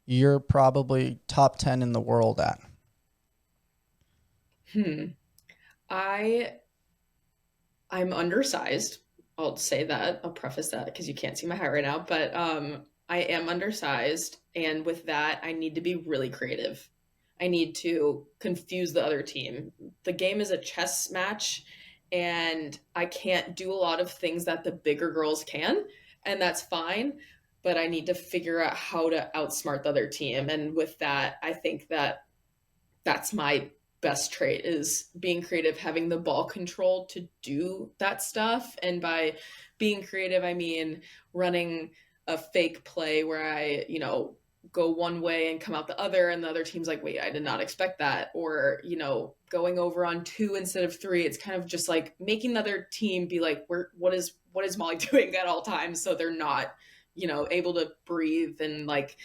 you're probably top 10 in the world at? Hmm. I I'm undersized. I'll say that. I'll preface that because you can't see my height right now, but I am undersized, and with that, I need to be really creative. I need to confuse the other team. The game is a chess match, and I can't do a lot of things that the bigger girls can, and that's fine, but I need to figure out how to outsmart the other team. And with that, I think that that's my best trait is being creative, having the ball control to do that stuff. And by being creative, I mean running a fake play where I, go one way and come out the other, and the other team's like, wait, I did not expect that. Or, going over on two instead of three. It's kind of just like making the other team be like, what is Molly doing at all times? So they're not, able to breathe and like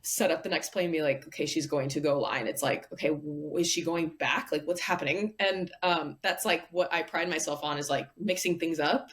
set up the next play and be like, okay, she's going to go line. It's like, okay, is she going back? Like, what's happening? And that's like what I pride myself on, is like mixing things up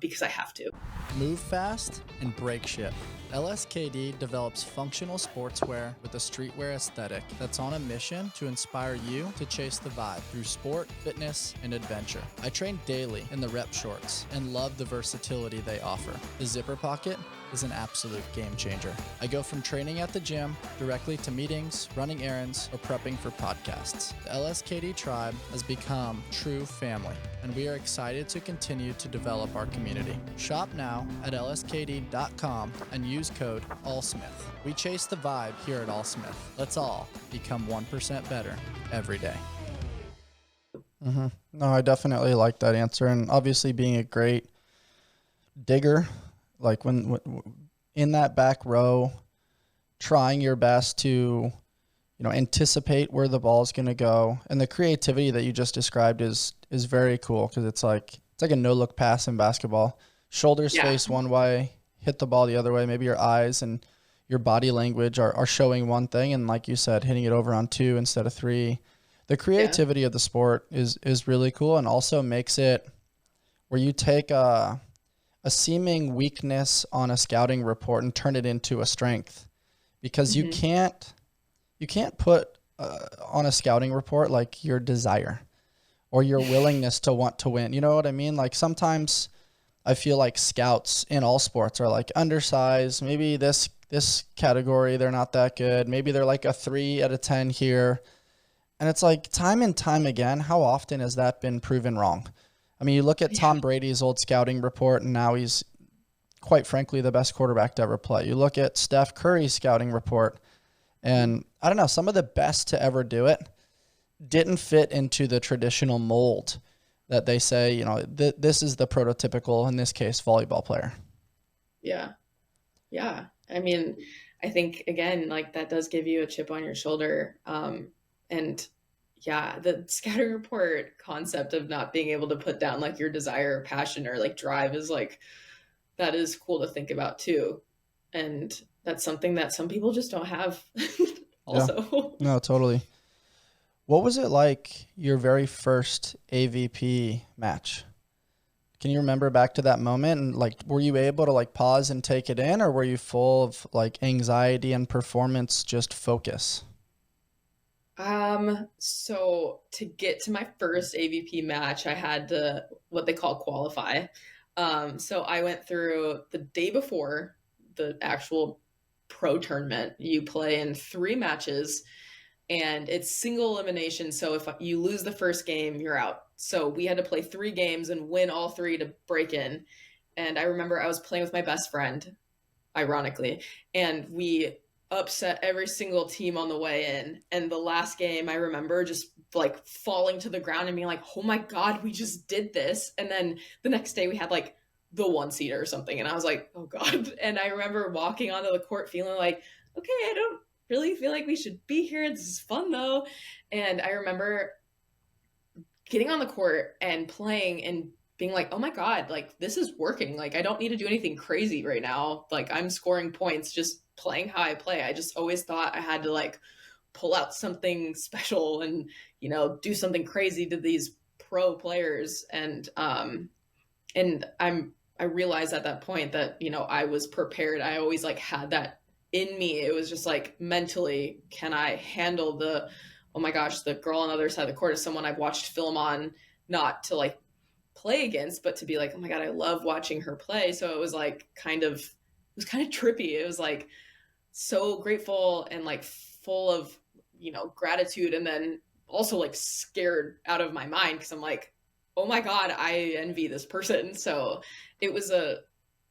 because I have to. Move fast and break shit. LSKD develops functional sportswear with a streetwear aesthetic that's on a mission to inspire you to chase the vibe through sport, fitness, and adventure. I train daily in the rep shorts and love the versatility they offer. The zipper pocket is an absolute game changer. I go from training at the gym directly to meetings, running errands, or prepping for podcasts. The LSKD tribe has become true family, and we are excited to continue to develop our community. Shop now at lskd.com and use code AllSmith. We chase the vibe here at AllSmith. Let's all become 1% better every day. No, I definitely like that answer. And obviously being a great digger, like when in that back row, trying your best to, anticipate where the ball is going to go. And the creativity that you just described is very cool, because it's like a no-look pass in basketball. Shoulders face one way, hit the ball the other way. Maybe your eyes and your body language are showing one thing, and like you said, hitting it over on two instead of three. The creativity of the sport is really cool, and also makes it where you take a seeming weakness on a scouting report and turn it into a strength, because you can't put on a scouting report like your desire or your willingness to want to win. You know what I mean? Like sometimes I feel like scouts in all sports are like undersized. Maybe this category, they're not that good. Maybe they're like a 3 out of 10 here. And it's like time and time again, how often has that been proven wrong? I mean, you look at Tom Brady's old scouting report, and now he's, quite frankly, the best quarterback to ever play. You look at Steph Curry's scouting report, and I don't know, some of the best to ever do it didn't fit into the traditional mold that they say, this is the prototypical, in this case, volleyball player. Yeah. Yeah. I mean, I think, again, like that does give you a chip on your shoulder. And yeah, the scatter report concept of not being able to put down like your desire or passion or like drive is like, that is cool to think about too. And that's something that some people just don't have also. Yeah. No, totally. What was it like your very first AVP match? Can you remember back to that moment? And like, were you able to like pause and take it in, or were you full of like anxiety and performance just focus? So to get to my first AVP match, I had to what they call qualify. So I went through the day before the actual pro tournament. You play in 3 matches, and it's single elimination. So if you lose the first game, you're out. So we had to play 3 games and win all 3 to break in. And I remember I was playing with my best friend, ironically, and we upset every single team on the way in. And the last game, I remember just like falling to the ground and being like, oh my God, we just did this. And then the next day we had like the 1 seater or something. And I was like, oh God. And I remember walking onto the court feeling like, okay, I don't really feel like we should be here. This is fun though. And I remember getting on the court and playing and being like, oh my God, like this is working. Like I don't need to do anything crazy right now. Like I'm scoring points just playing how I play. I just always thought I had to like pull out something special and, do something crazy to these pro players. And I realized at that point that, I was prepared. I always like had that in me. It was just like mentally, can I handle oh my gosh, the girl on the other side of the court is someone I've watched film on, not to like play against, but to be like, oh my God, I love watching her play. So it was like it was kind of trippy. It was like so grateful and like full of, gratitude. And then also like scared out of my mind because I'm like, oh my God, I envy this person. So it was a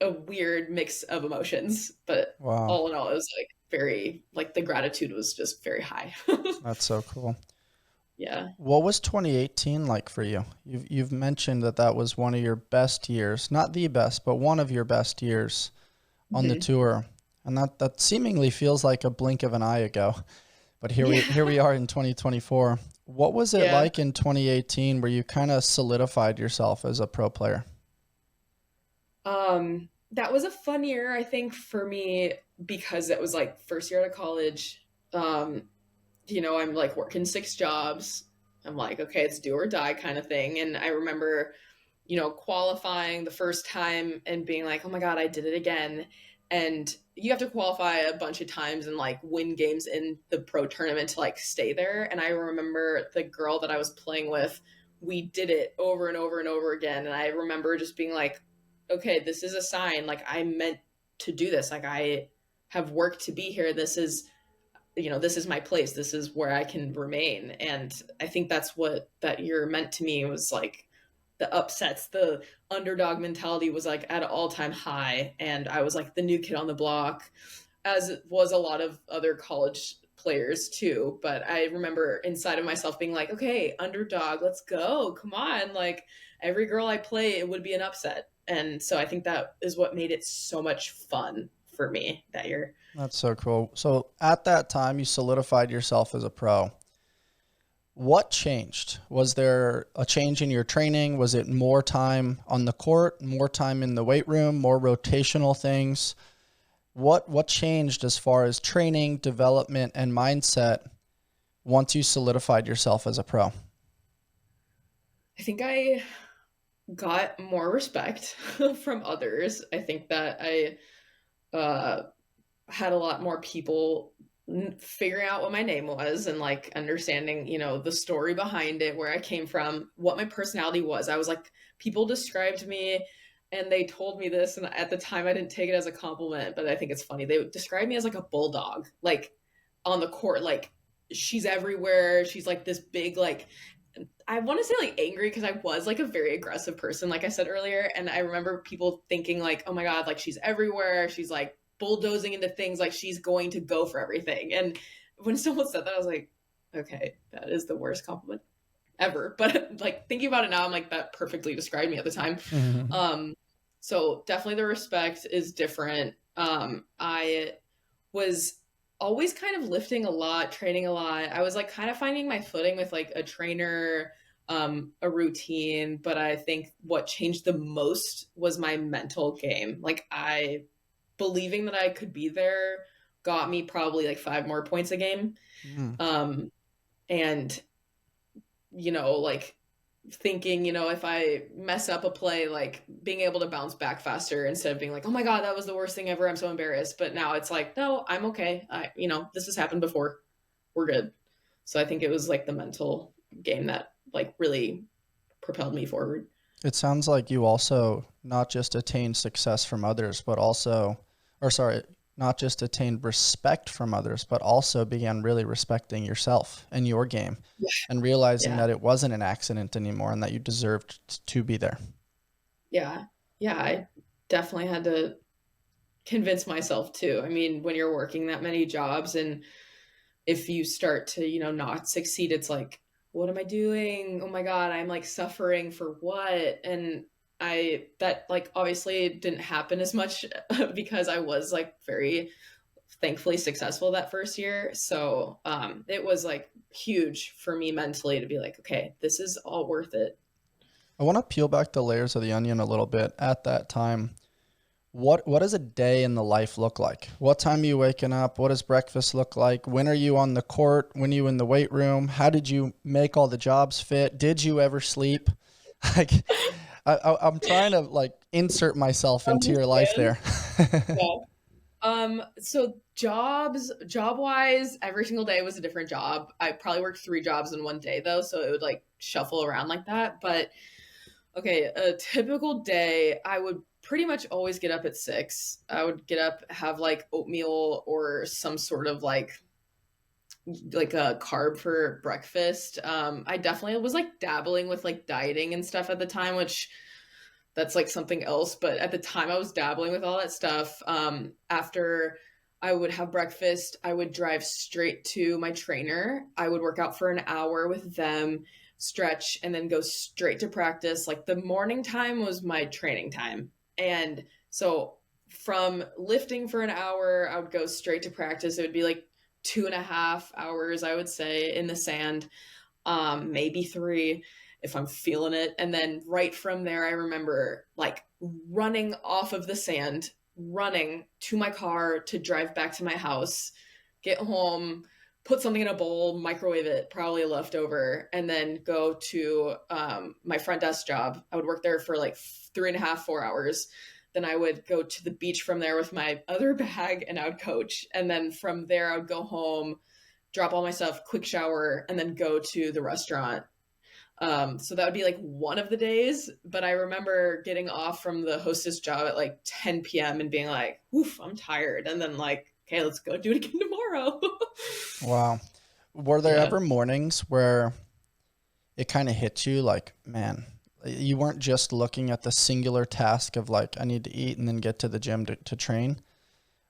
weird mix of emotions, but Wow. all in all, it was like very, like the gratitude was just very high. That's so cool. Yeah. What was 2018 like for you? You've mentioned that was one of your best years, not the best, but one of your best years on the tour. And that seemingly feels like a blink of an eye ago. But here we are in 2024. What was it like in 2018 where you kind of solidified yourself as a pro player? That was a fun year, I think, for me, because it was like first year out of college. I'm like working 6 jobs. I'm like, okay, it's do or die kind of thing. And I remember, qualifying the first time and being like, oh my God, I did it again. And you have to qualify a bunch of times and like win games in the pro tournament to like stay there. And I remember the girl that I was playing with, we did it over and over and over again. And I remember just being like, okay, this is a sign. Like I meant to do this. Like I have worked to be here. This is my place. This is where I can remain. And I think that's what that year meant to me, was like the upsets, the underdog mentality was like at an all-time high. And I was like the new kid on the block, as was a lot of other college players too. But I remember inside of myself being like, okay, underdog, let's go. Come on. Like every girl I play, it would be an upset. And so I think that is what made it so much fun for me that year. That's so cool. So at that time, you solidified yourself as a pro. What changed? Was there a change in your training? Was it more time on the court, more time in the weight room, more rotational things? What changed as far as training, development, and mindset once you solidified yourself as a pro? I think I got more respect from others. I think that I had a lot more people figuring out what my name was and like understanding, the story behind it, where I came from, what my personality was. I was like, people described me and they told me this, and at the time I didn't take it as a compliment, but I think it's funny. They described me as like a bulldog, like on the court, like she's everywhere. She's like this big, like, I want to say like angry, because I was like a very aggressive person, like I said earlier. And I remember people thinking like, oh my God, like she's everywhere. She's like bulldozing into things, like she's going to go for everything. And when someone said that, I was like, okay, that is the worst compliment ever. But like thinking about it now, I'm like, that perfectly described me at the time. Mm-hmm. So definitely the respect is different. I was always kind of lifting a lot, training a lot. I was like kind of finding my footing with like a trainer, a routine. But I think what changed the most was my mental game. Like I believing that I could be there got me probably like 5 more points a game. And, like thinking, if I mess up a play, like being able to bounce back faster instead of being like, oh my God, that was the worst thing ever, I'm so embarrassed. But now it's like, no, I'm okay. This has happened before. We're good. So I think it was like the mental game that like really propelled me forward. It sounds like you also not just attained success from others, but also, not just attained respect from others, but also began really respecting yourself and your game Yeah. and realizing Yeah. that it wasn't an accident anymore and that you deserved to be there. Yeah. Yeah. I definitely had to convince myself too. I mean, when you're working that many jobs and if you start to, not succeed, it's like, what am I doing? Oh my God, I'm like suffering for what? And that like obviously didn't happen as much because I was like very thankfully successful that first year. So it was like huge for me mentally to be like, okay, this is all worth it. I want to peel back the layers of the onion a little bit. At that time, what does a day in the life look like? What time are you waking up? What does breakfast look like? When are you on the court? When are you in the weight room? How did you make all the jobs fit? Did you ever sleep? Like, I'm trying to like insert myself into your life Understand? there. Yeah. So job wise, every single day was a different job. I probably worked 3 jobs in one day though, so it would like shuffle around like that. But okay, a typical day, I would pretty much always get up at 6. I would get up, have like oatmeal or some sort of like a carb for breakfast. I definitely was like dabbling with like dieting and stuff at the time, which that's like something else. But at the time, I was dabbling with all that stuff. After I would have breakfast, I would drive straight to my trainer. I would work out for an hour with them, stretch, and then go straight to practice. Like the morning time was my training time. And so from lifting for an hour, I would go straight to practice. It would be like 2.5 hours, I would say, in the sand, maybe 3 if I'm feeling it. And then right from there, I remember like running off of the sand, running to my car to drive back to my house, get home, put something in a bowl, microwave it, probably a leftover, and then go to my front desk job. I would work there for like 3.5, 4 hours. Then I would go to the beach from there with my other bag and I would coach. And then from there, I would go home, drop all my stuff, quick shower, and then go to the restaurant. So that would be like one of the days. But I remember getting off from the hostess job at like 10 p.m. and being like, oof, I'm tired. And then like, okay, let's go do it again tomorrow. Wow. Were there Yeah. ever mornings where it kind of hit you like, man, you weren't just looking at the singular task of like, I need to eat and then get to the gym to train?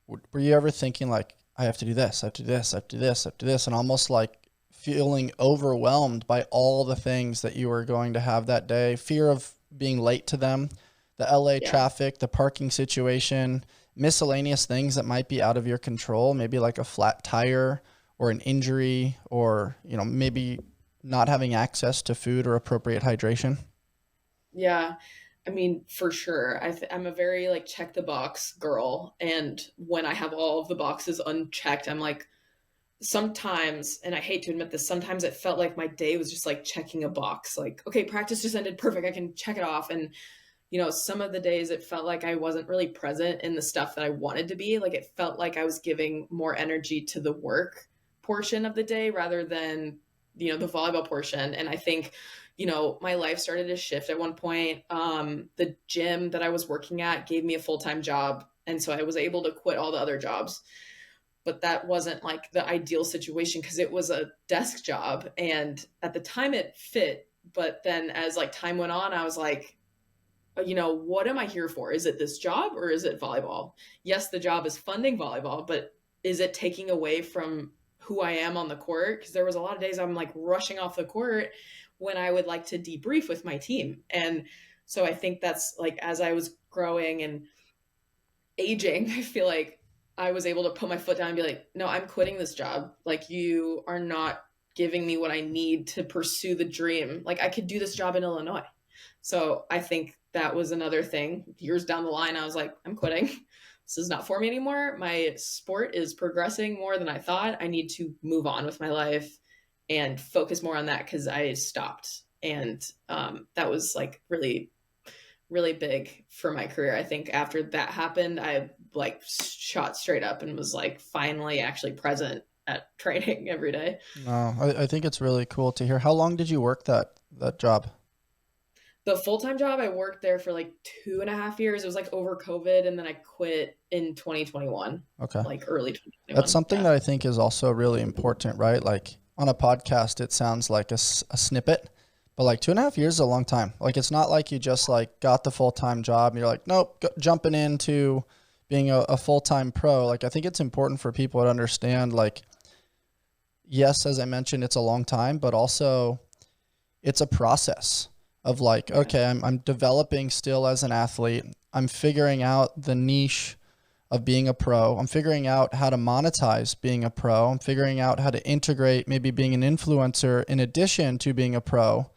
Were you ever thinking like, I have to do this, I have to do this, I have to do this, I have to do this, and almost like feeling overwhelmed by all the things that you were going to have that day, fear of being late to them, the LA Yeah. traffic, the parking situation, miscellaneous things that might be out of your control, maybe like a flat tire or an injury or, maybe not having access to food or appropriate hydration? Yeah. I mean, for sure. I'm a very like check the box girl. And when I have all of the boxes unchecked, I'm like, sometimes, and I hate to admit this, sometimes it felt like my day was just like checking a box. Like, okay, practice just ended. Perfect. I can check it off. And, some of the days it felt like I wasn't really present in the stuff that I wanted to be. Like, it felt like I was giving more energy to the work portion of the day rather than, the volleyball portion. And I think, my life started to shift at one point. The gym that I was working at gave me a full time job. And so I was able to quit all the other jobs, but that wasn't like the ideal situation because it was a desk job and at the time it fit. But then as like time went on, I was like, what am I here for? Is it this job or is it volleyball? Yes, the job is funding volleyball, but is it taking away from who I am on the court? Because there was a lot of days I'm like rushing off the court when I would like to debrief with my team. And so I think that's like as I was growing and aging, I feel like I was able to put my foot down and be like, no, I'm quitting this job. Like, you are not giving me what I need to pursue the dream. Like, I could do this job in Illinois. So I think that was another thing. Years down the line, I was like, I'm quitting. This is not for me anymore. My sport is progressing more than I thought. I need to move on with my life and focus more on that because I stopped. And that was like really really big for my career. I think after that happened, I like shot straight up and was like finally actually present at training every day. No, I think it's really cool to hear. How long did you work that job? The full-time job, I worked there for like 2.5 years. It was like over COVID, and then I quit in 2021, Okay. like early That's 2021. something Yeah. that I think is also really important, right? Like on a podcast, it sounds like a snippet, but like 2.5 years is a long time. Like it's not like you just like got the full-time job and you're like, nope, jumping into being a full-time pro. Like I think it's important for people to understand, like, yes, as I mentioned, it's a long time, but also it's a process of like, Yeah. okay, I'm developing still as an athlete. I'm figuring out the niche of being a pro. I'm figuring out how to monetize being a pro. I'm figuring out how to integrate maybe being an influencer in addition to being a pro,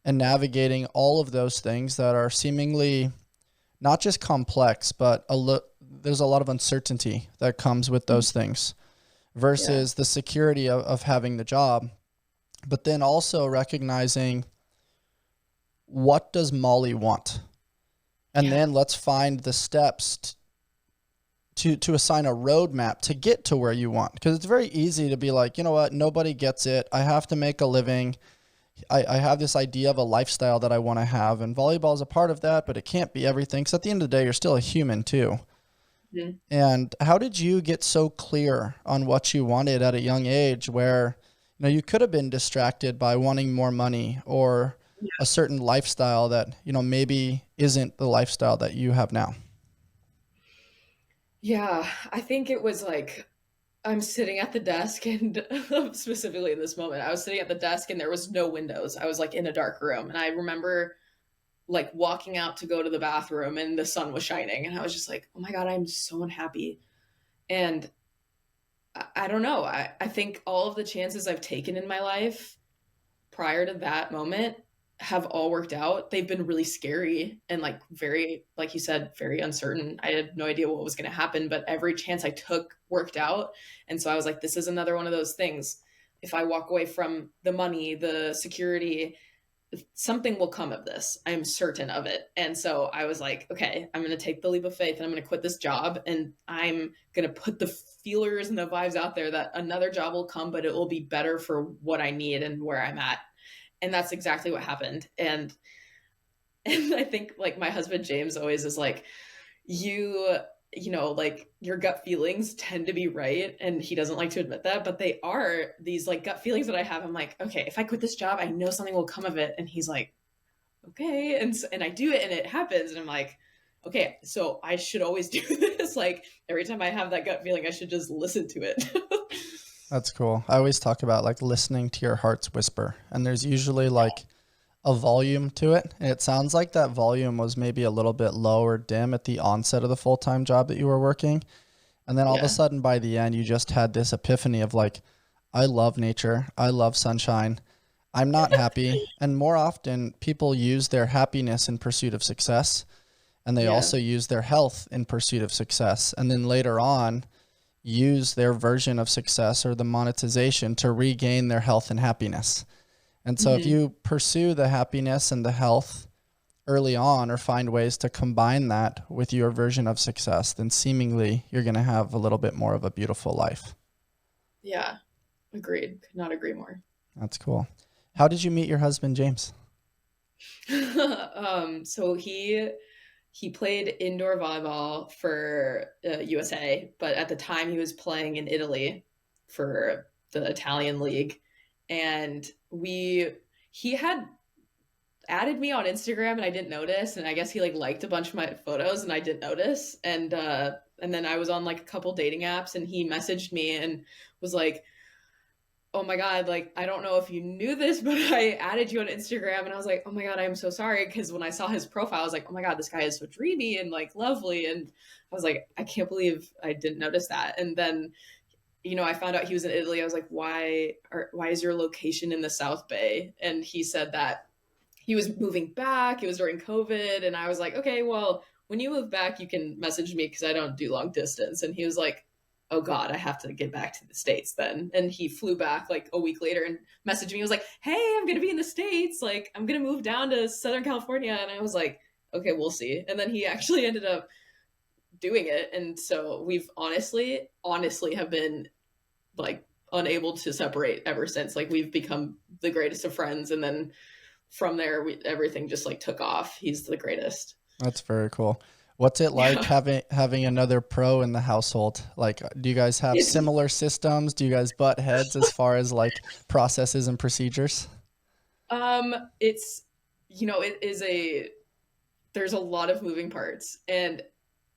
and navigating all of those things that are seemingly not just complex, but there's a lot of uncertainty that comes with those things Yeah. versus the security of having the job. But then also recognizing, what does Molly want? And Yeah. then let's find the steps to assign a roadmap to get to where you want. Because it's very easy to be like, you know what, nobody gets it. I have to make a living. I have this idea of a lifestyle that I want to have. And volleyball is a part of that, but it can't be everything. Because at the end of the day, you're still a human too. Mhm. And how did you get so clear on what you wanted at a young age where, you know, you could have been distracted by wanting more money or a certain lifestyle that, you know, maybe isn't the lifestyle that you have now? Yeah. I think it was like I'm sitting at the desk and specifically in this moment, I was sitting at the desk and there was no windows. I was like in a dark room. And I remember like walking out to go to the bathroom and the sun was shining. And I was just like, oh my God, I'm so unhappy. And I don't know. I think all of the chances I've taken in my life prior to that moment have all worked out. They've been really scary and like very, like you said, very uncertain. I had no idea what was going to happen, but every chance I took worked out. And so I was like, this is another one of those things. If I walk away from the money, the security, something will come of this. I'm certain of it. And so I was like, okay, I'm going to take the leap of faith and I'm going to quit this job and I'm going to put the feelers and the vibes out there that another job will come, but it will be better for what I need and where I'm at. And that's exactly what happened. And I think like my husband James always is like, you know, like your gut feelings tend to be right. And he doesn't like to admit that, but they are these like gut feelings that I have. I'm like, okay, if I quit this job, I know something will come of it. And he's like, okay. And I do it and it happens. And I'm like, okay, so I should always do this. Like every time I have that gut feeling, I should just listen to it. That's cool. I always talk about like listening to your heart's whisper, and there's usually like a volume to it. And it sounds like that volume was maybe a little bit low or dim at the onset of the full-time job that you were working. And then all of a Yeah. sudden by the end, you just had this epiphany of like, I love nature. I love sunshine. I'm not happy. And more often, people use their happiness in pursuit of success. And they Yeah. also use their health in pursuit of success. And then later on, use their version of success or the monetization to regain their health and happiness. And so if Hmm. you pursue the happiness and the health early on or find ways to combine that with your version of success, then seemingly you're going to have a little bit more of a beautiful life. Yeah. Agreed. Could not agree more. That's cool. How did you meet your husband, James? So he played indoor volleyball for USA, but at the time he was playing in Italy for the Italian league, and we he had added me on Instagram and I didn't notice, and I guess he like liked a bunch of my photos and I didn't notice, and then I was on like a couple dating apps and he messaged me and was like, oh my God, like, I don't know if you knew this, but I added you on Instagram. And I was like, oh my God, I'm so sorry. Cause when I saw his profile, I was like, oh my God, this guy is so dreamy and like lovely. And I was like, I can't believe I didn't notice that. And then, you know, I found out he was in Italy. I was like, why is your location in the South Bay? And he said that he was moving back. It was during COVID. And I was like, okay, well, when you move back, you can message me because I don't do long distance. And he was like, oh God, I have to get back to the States then. And he flew back like a week later and messaged me. He was like, hey, I'm going to be in the States. Like, I'm going to move down to Southern California. And I was like, okay, we'll see. And then he actually ended up doing it. And so we've honestly have been like unable to separate ever since. Like, we've become the greatest of friends. And then from there, everything just like took off. He's the greatest. That's very cool. What's it like Yeah. having another pro in the household? Like, do you guys have It's similar systems? Do you guys butt heads as far as like processes and procedures? it's it is a there's a lot of moving parts, and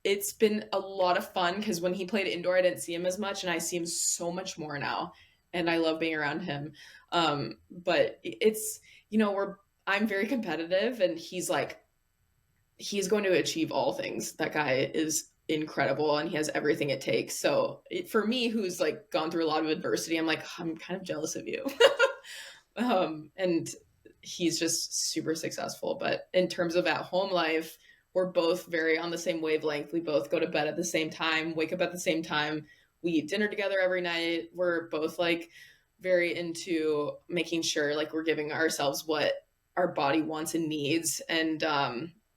it's been a lot of fun because when he played indoor, I didn't see him as much, and I see him so much more now, and I love being around him. But it's we're I'm very competitive, and he's going to achieve all things. That guy is incredible, and he has everything it takes. So for me, who's like gone through a lot of adversity, I'm like, I'm kind of jealous of you. And he's just super successful. But in terms of at home life, we're both very on the same wavelength. We both go to bed at the same time, wake up at the same time. We eat dinner together every night. We're both like very into making sure like we're giving ourselves what our body wants and needs, and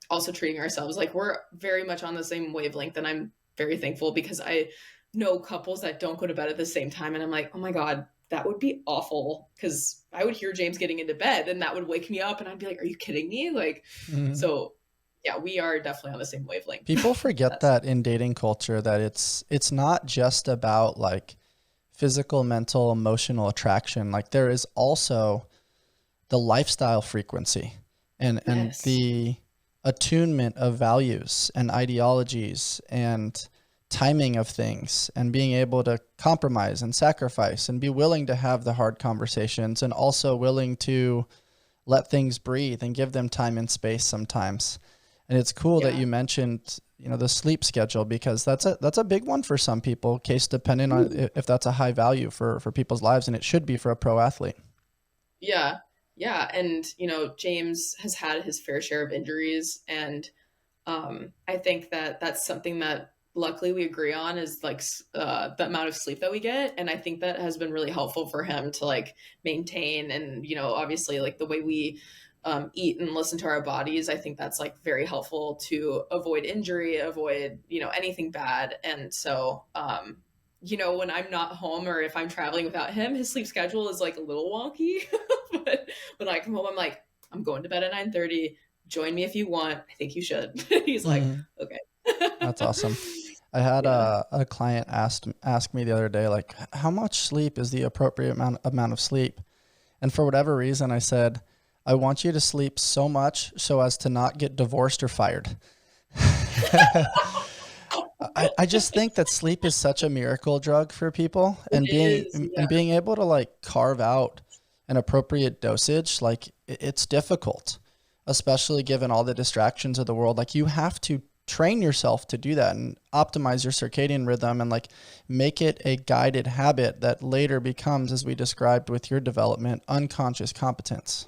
also treating ourselves like we're very much on the same wavelength. And I'm very thankful because I know couples that don't go to bed at the same time, and I'm like, oh my god, that would be awful, because I would hear James getting into bed and that would wake me up, and I'd be like, are you kidding me? Like, Mhm. so yeah, we are definitely on the same wavelength. People forget That's that in dating culture that it's not just about like physical, mental, emotional attraction. Like there is also the lifestyle frequency and yes. the attunement of values and ideologies and timing of things and being able to compromise and sacrifice and be willing to have the hard conversations and also willing to let things breathe and give them time and space sometimes. And it's cool that Yeah. you mentioned, the sleep schedule, because that's a big one for some people, case dependent on if that's a high value for people's lives, and it should be for a pro athlete. Yeah. Yeah. And, James has had his fair share of injuries. And I think that that's something that luckily we agree on, is like the amount of sleep that we get. And I think that has been really helpful for him to like maintain. And, obviously like the way we eat and listen to our bodies, I think that's like very helpful to avoid injury, avoid, anything bad. And so, when I'm not home or if I'm traveling without him, his sleep schedule is like a little wonky. But when I come home, I'm like, I'm going to bed at 9:30. Join me if you want. I think you should. He's like, Mhm. okay. That's awesome. I had Yeah. a client ask me the other day, like, how much sleep is the appropriate amount of sleep? And for whatever reason, I said, I want you to sleep so much so as to not get divorced or fired. I just think that sleep is such a miracle drug for people, It and is. Yeah. being able to like carve out an appropriate dosage, like it's difficult, especially given all the distractions of the world. Like you have to train yourself to do that and optimize your circadian rhythm and like make it a guided habit that later becomes, as we described with your development, unconscious competence.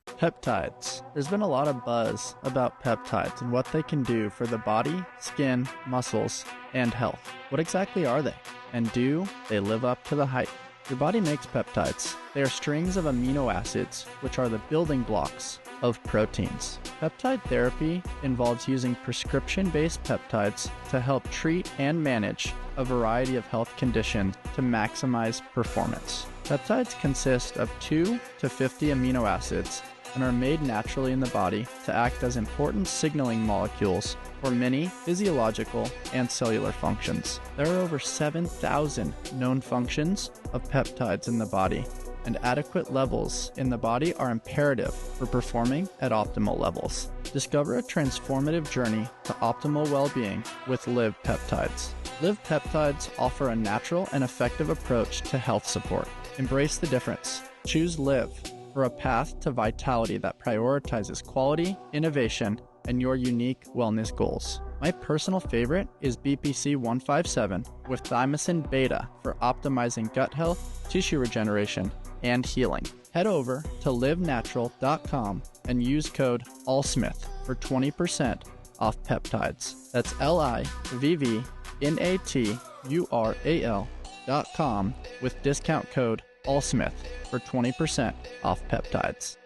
Peptides. There's been a lot of buzz about peptides and what they can do for the body, skin, muscles, and health. What exactly are they? And do they live up to the hype? Your body makes peptides. They are strings of amino acids, which are the building blocks of proteins. Peptide therapy involves using prescription-based peptides to help treat and manage a variety of health conditions to maximize performance. Peptides consist of 2 to 50 amino acids and are made naturally in the body to act as important signaling molecules for many physiological and cellular functions. There are over 7,000 known functions of peptides in the body, and adequate levels in the body are imperative for performing at optimal levels. Discover a transformative journey to optimal well-being with Livv Peptides. Livv Peptides offer a natural and effective approach to health support. Embrace the difference. Choose Livv for a path to vitality that prioritizes quality, innovation, and your unique wellness goals. My personal favorite is BPC 157 with thymosin beta for optimizing gut health, tissue regeneration, and healing. Head over to livvnatural.com and use code AllSmith for 20% off peptides. That's LIVVNatural.com with discount code AllSmith for 20% off peptides.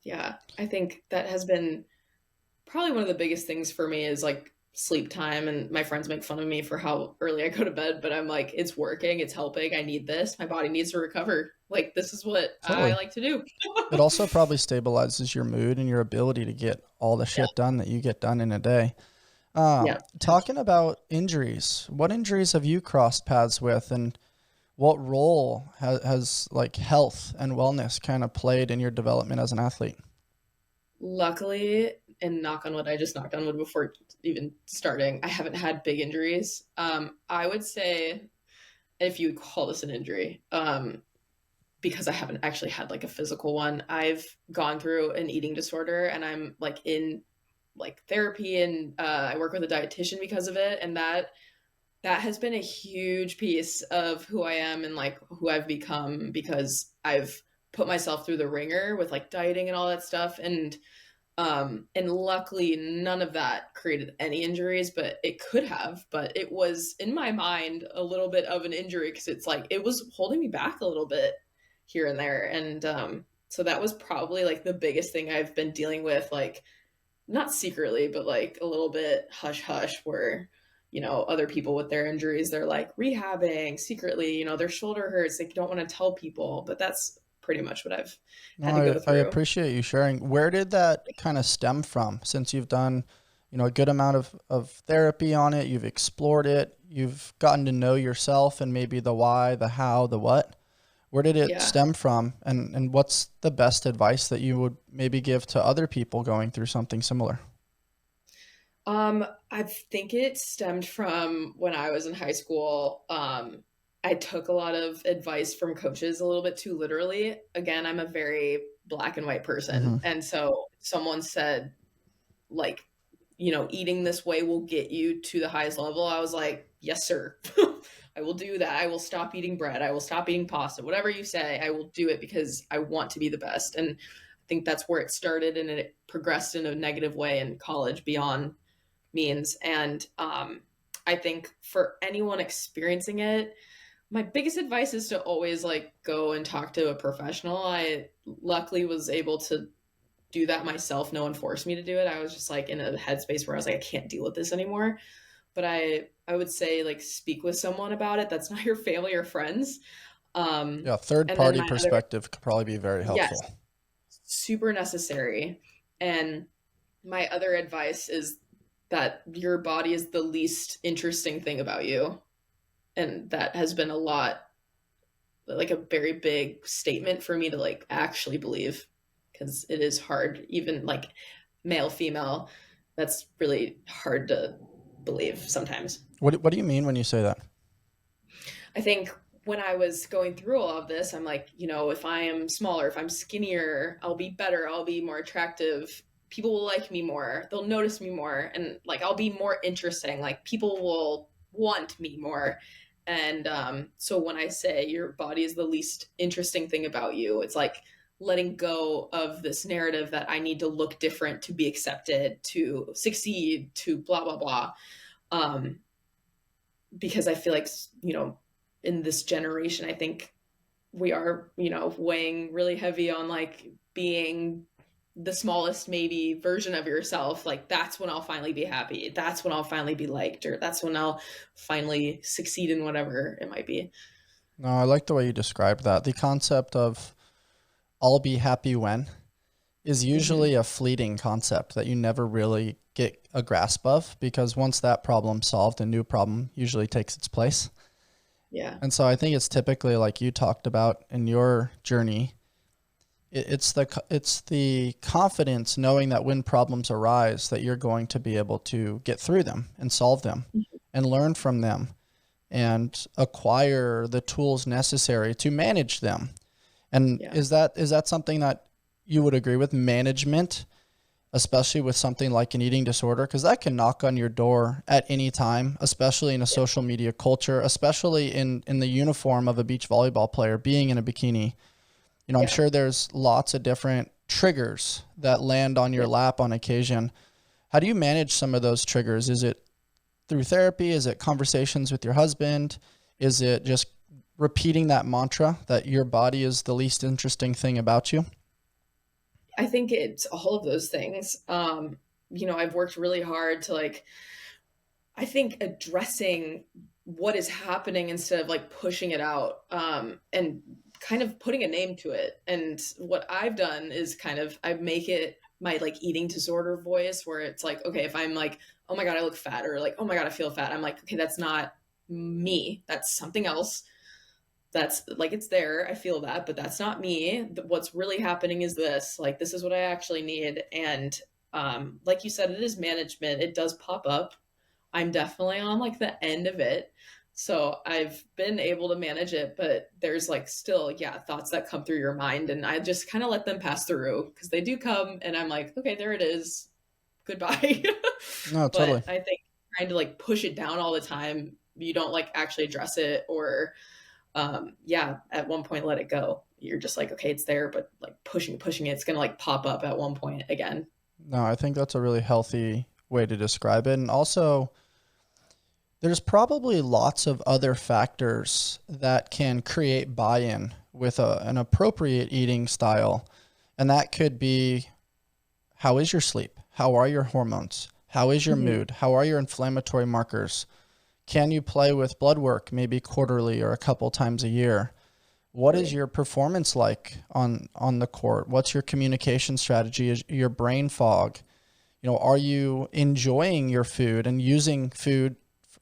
Yeah. I think that has been probably one of the biggest things for me, is like sleep time, and my friends make fun of me for how early I go to bed, but I'm like, it's working, it's helping. I need this. My body needs to recover. Like, this is what I Totally. like to do. It also probably stabilizes your mood and your ability to get all the Yeah. shit done that you get done in a day. Yeah. Talking about injuries, what injuries have you crossed paths with, and what role has like health and wellness kind of played in your development as an athlete? Luckily, and knock on wood, I just knocked on wood before even starting, I haven't had big injuries. I would say, if you would call this an injury, because I haven't actually had like a physical one, I've gone through an eating disorder, and I'm like in like therapy, and I work with a dietitian because of it, and that has been a huge piece of who I am and like who I've become, because I've put myself through the ringer with like dieting and all that stuff, and luckily none of that created any injuries, but it could have. But it was in my mind a little bit of an injury, because it's like it was holding me back a little bit here and there, and so that was probably like the biggest thing I've been dealing with, like not secretly, but like a little bit hush hush, where other people with their injuries, they're like rehabbing secretly, their shoulder hurts, they don't want to tell people, but that's pretty much what I've No, had to go I through. appreciate you sharing. Where did that kind of stem from? Since you've done, a good amount of therapy on it, you've explored it, you've gotten to know yourself and maybe the why, the how, the what. Where did it Yeah. stem from? And what's the best advice that you would maybe give to other people going through something similar? I think it stemmed from when I was in high school. I took a lot of advice from coaches a little bit too literally. Again, I'm a very black and white person. Hmm. And so someone said, like, eating this way will get you to the highest level. I was like, yes, sir. I will do that. I will stop eating bread. I will stop eating pasta. Whatever you say, I will do it because I want to be the best. And I think that's where it started, and it progressed in a negative way in college beyond means. And I think for anyone experiencing it, my biggest advice is to always like go and talk to a professional. I luckily was able to do that myself. No one forced me to do it. I was just like in a headspace where I was like, I can't deal with this anymore. But I would say like speak with someone about it that's not your family or friends. Yeah, third And then party my other, perspective could probably be very yes, helpful. super necessary. And my other advice is that your body is the least interesting thing about you. And that has been a lot, like a very big statement for me to like actually believe, because it is hard, even like male, female, that's really hard to believe sometimes. What do you mean when you say that? I think when I was going through all of this, I'm like, if I am smaller, if I'm skinnier, I'll be better, I'll be more attractive. People will like me more. They'll notice me more. And like, I'll be more interesting. Like, people will want me more. And so when I say your body is the least interesting thing about you, it's like letting go of this narrative that I need to look different to be accepted, to succeed, to blah, blah, blah. Um, because I feel like, in this generation, I think we are, weighing really heavy on like being the smallest maybe version of yourself. Like, that's when I'll finally be happy. That's when I'll finally be liked, or that's when I'll finally succeed in whatever it might be. No, I like the way you described that. The concept of I'll be happy when is Hmm. usually a fleeting concept that you never really get a grasp of, because once that problem's solved, a new problem usually takes its place. Yeah. And so I think it's typically like you talked about in your journey. It's the confidence knowing that when problems arise, that you're going to be able to get through them and solve them and learn from them and acquire the tools necessary to manage them. And Yeah. is that something that you would agree with, management, especially with something like an eating disorder? Because that can knock on your door at any time, especially in a Yeah. social media culture, especially in the uniform of a beach volleyball player being in a bikini. I'm Yeah. sure there's lots of different triggers that land on your Yeah. lap on occasion. How do you manage some of those triggers? Is it through therapy? Is it conversations with your husband? Is it just repeating that mantra that your body is the least interesting thing about you? I think it's all of those things. I've worked really hard to like I think addressing what is happening instead of like pushing it out, and kind of putting a name to it. And what I've done is I make it my like eating disorder voice, where it's like, okay, if I'm like, oh my God, I look fat, or like, oh my God, I feel fat, I'm like, okay, that's not me. That's something else. That's like, it's there. I feel that, but that's not me. What's really happening is this, like, this is what I actually need. And like you said, it is management. It does pop up. I'm definitely on like the end of it. So I've been able to manage it, but there's like still, yeah, thoughts that come through your mind. And I just kind of let them pass through because they do come and I'm like, okay, there it is. Goodbye. No, totally. But I think trying to like push it down all the time, you don't like actually address it, or yeah, at one point let it go. You're just like, okay, it's there, but like pushing it, it's gonna like pop up at one point again. No, I think that's a really healthy way to describe it. And also, there's probably lots of other factors that can create buy-in with an appropriate eating style. And that could be, how is your sleep? How are your hormones? How is your mood? How are your inflammatory markers? Can you play with blood work maybe quarterly or a couple times a year? What is your performance like on the court? What's your communication strategy? Is your brain fog? Are you enjoying your food and using food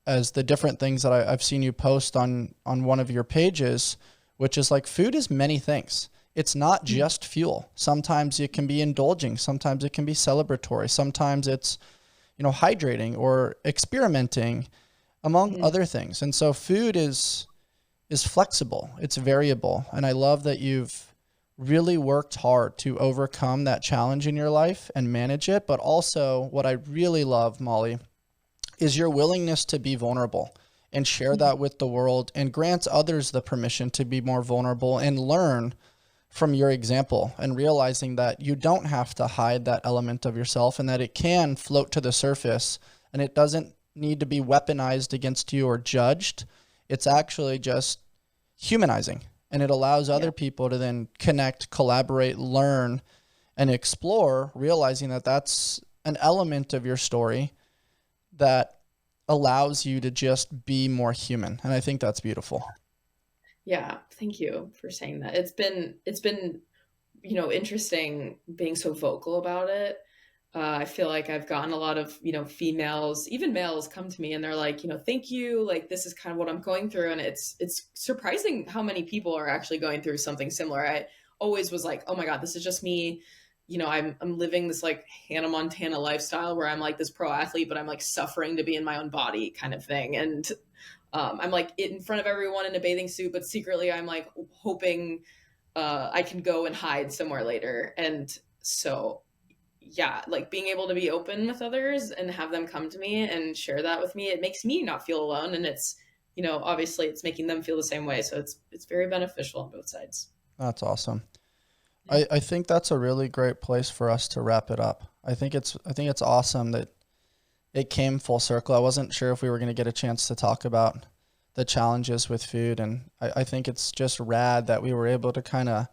as the different things that I've seen you post on one of your pages, which is like, food is many things. It's not just fuel. Sometimes it can be indulging. Sometimes it can be celebratory. Sometimes it's, hydrating or experimenting, among other things. And so food is flexible. It's variable. And I love that you've really worked hard to overcome that challenge in your life and manage it. But also what I really love, Molly, is your willingness to be vulnerable and share that with the world, and grants others the permission to be more vulnerable and learn from your example, and realizing that you don't have to hide that element of yourself and that it can float to the surface, and it doesn't need to be weaponized against you or judged. It's actually just humanizing, and it allows other people to then connect, collaborate, learn, and explore, realizing that that's an element of your story that allows you to just be more human. And I think that's beautiful. Yeah, thank you for saying that. It's been interesting being so vocal about it. I feel like I've gotten a lot of, females, even males, come to me and they're like, thank you. Like, this is kind of what I'm going through. And it's surprising how many people are actually going through something similar. I always was like, oh my God, this is just me. I'm living this like Hannah Montana lifestyle where I'm like this pro athlete, but I'm like suffering to be in my own body kind of thing. And I'm like in front of everyone in a bathing suit, but secretly I'm like hoping I can go and hide somewhere later. And so, yeah, like being able to be open with others and have them come to me and share that with me, it makes me not feel alone. And it's, obviously it's making them feel the same way. So it's very beneficial on both sides. That's awesome. I think that's a really great place for us to wrap it up. I think it's awesome that it came full circle. I wasn't sure if we were going to get a chance to talk about the challenges with food. And I think it's just rad that we were able to kind of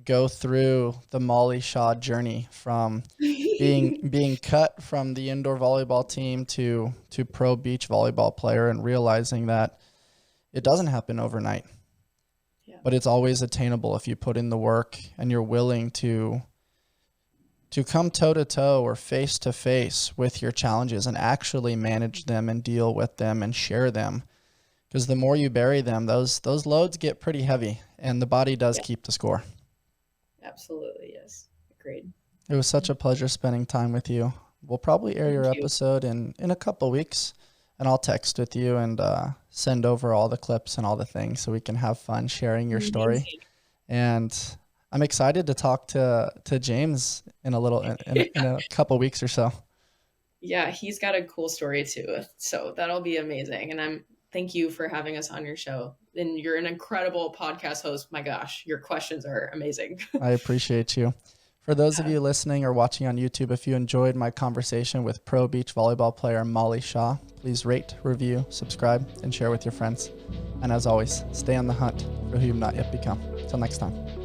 go through the Molly Shaw journey from being cut from the indoor volleyball team to pro beach volleyball player, and realizing that it doesn't happen overnight. Yeah. But it's always attainable if you put in the work and you're willing to come toe-to-toe or face-to-face with your challenges and actually manage them and deal with them and share them. Because the more you bury them, those loads get pretty heavy, and the body does keep the score. Absolutely, yes. Agreed. It was such a pleasure spending time with you. We'll probably air your episode in a couple weeks, and I'll text with you and send over all the clips and all the things so we can have fun sharing your story. And I'm excited to talk to James in a couple weeks or so. Yeah, he's got a cool story too. So that'll be amazing. And thank you for having us on your show. And you're an incredible podcast host. My gosh, your questions are amazing. I appreciate you. For those of you listening or watching on YouTube, if you enjoyed my conversation with pro beach volleyball player Molly Shaw, please rate, review, subscribe, and share with your friends. And as always, stay on the hunt for who you've not yet become. Until next time.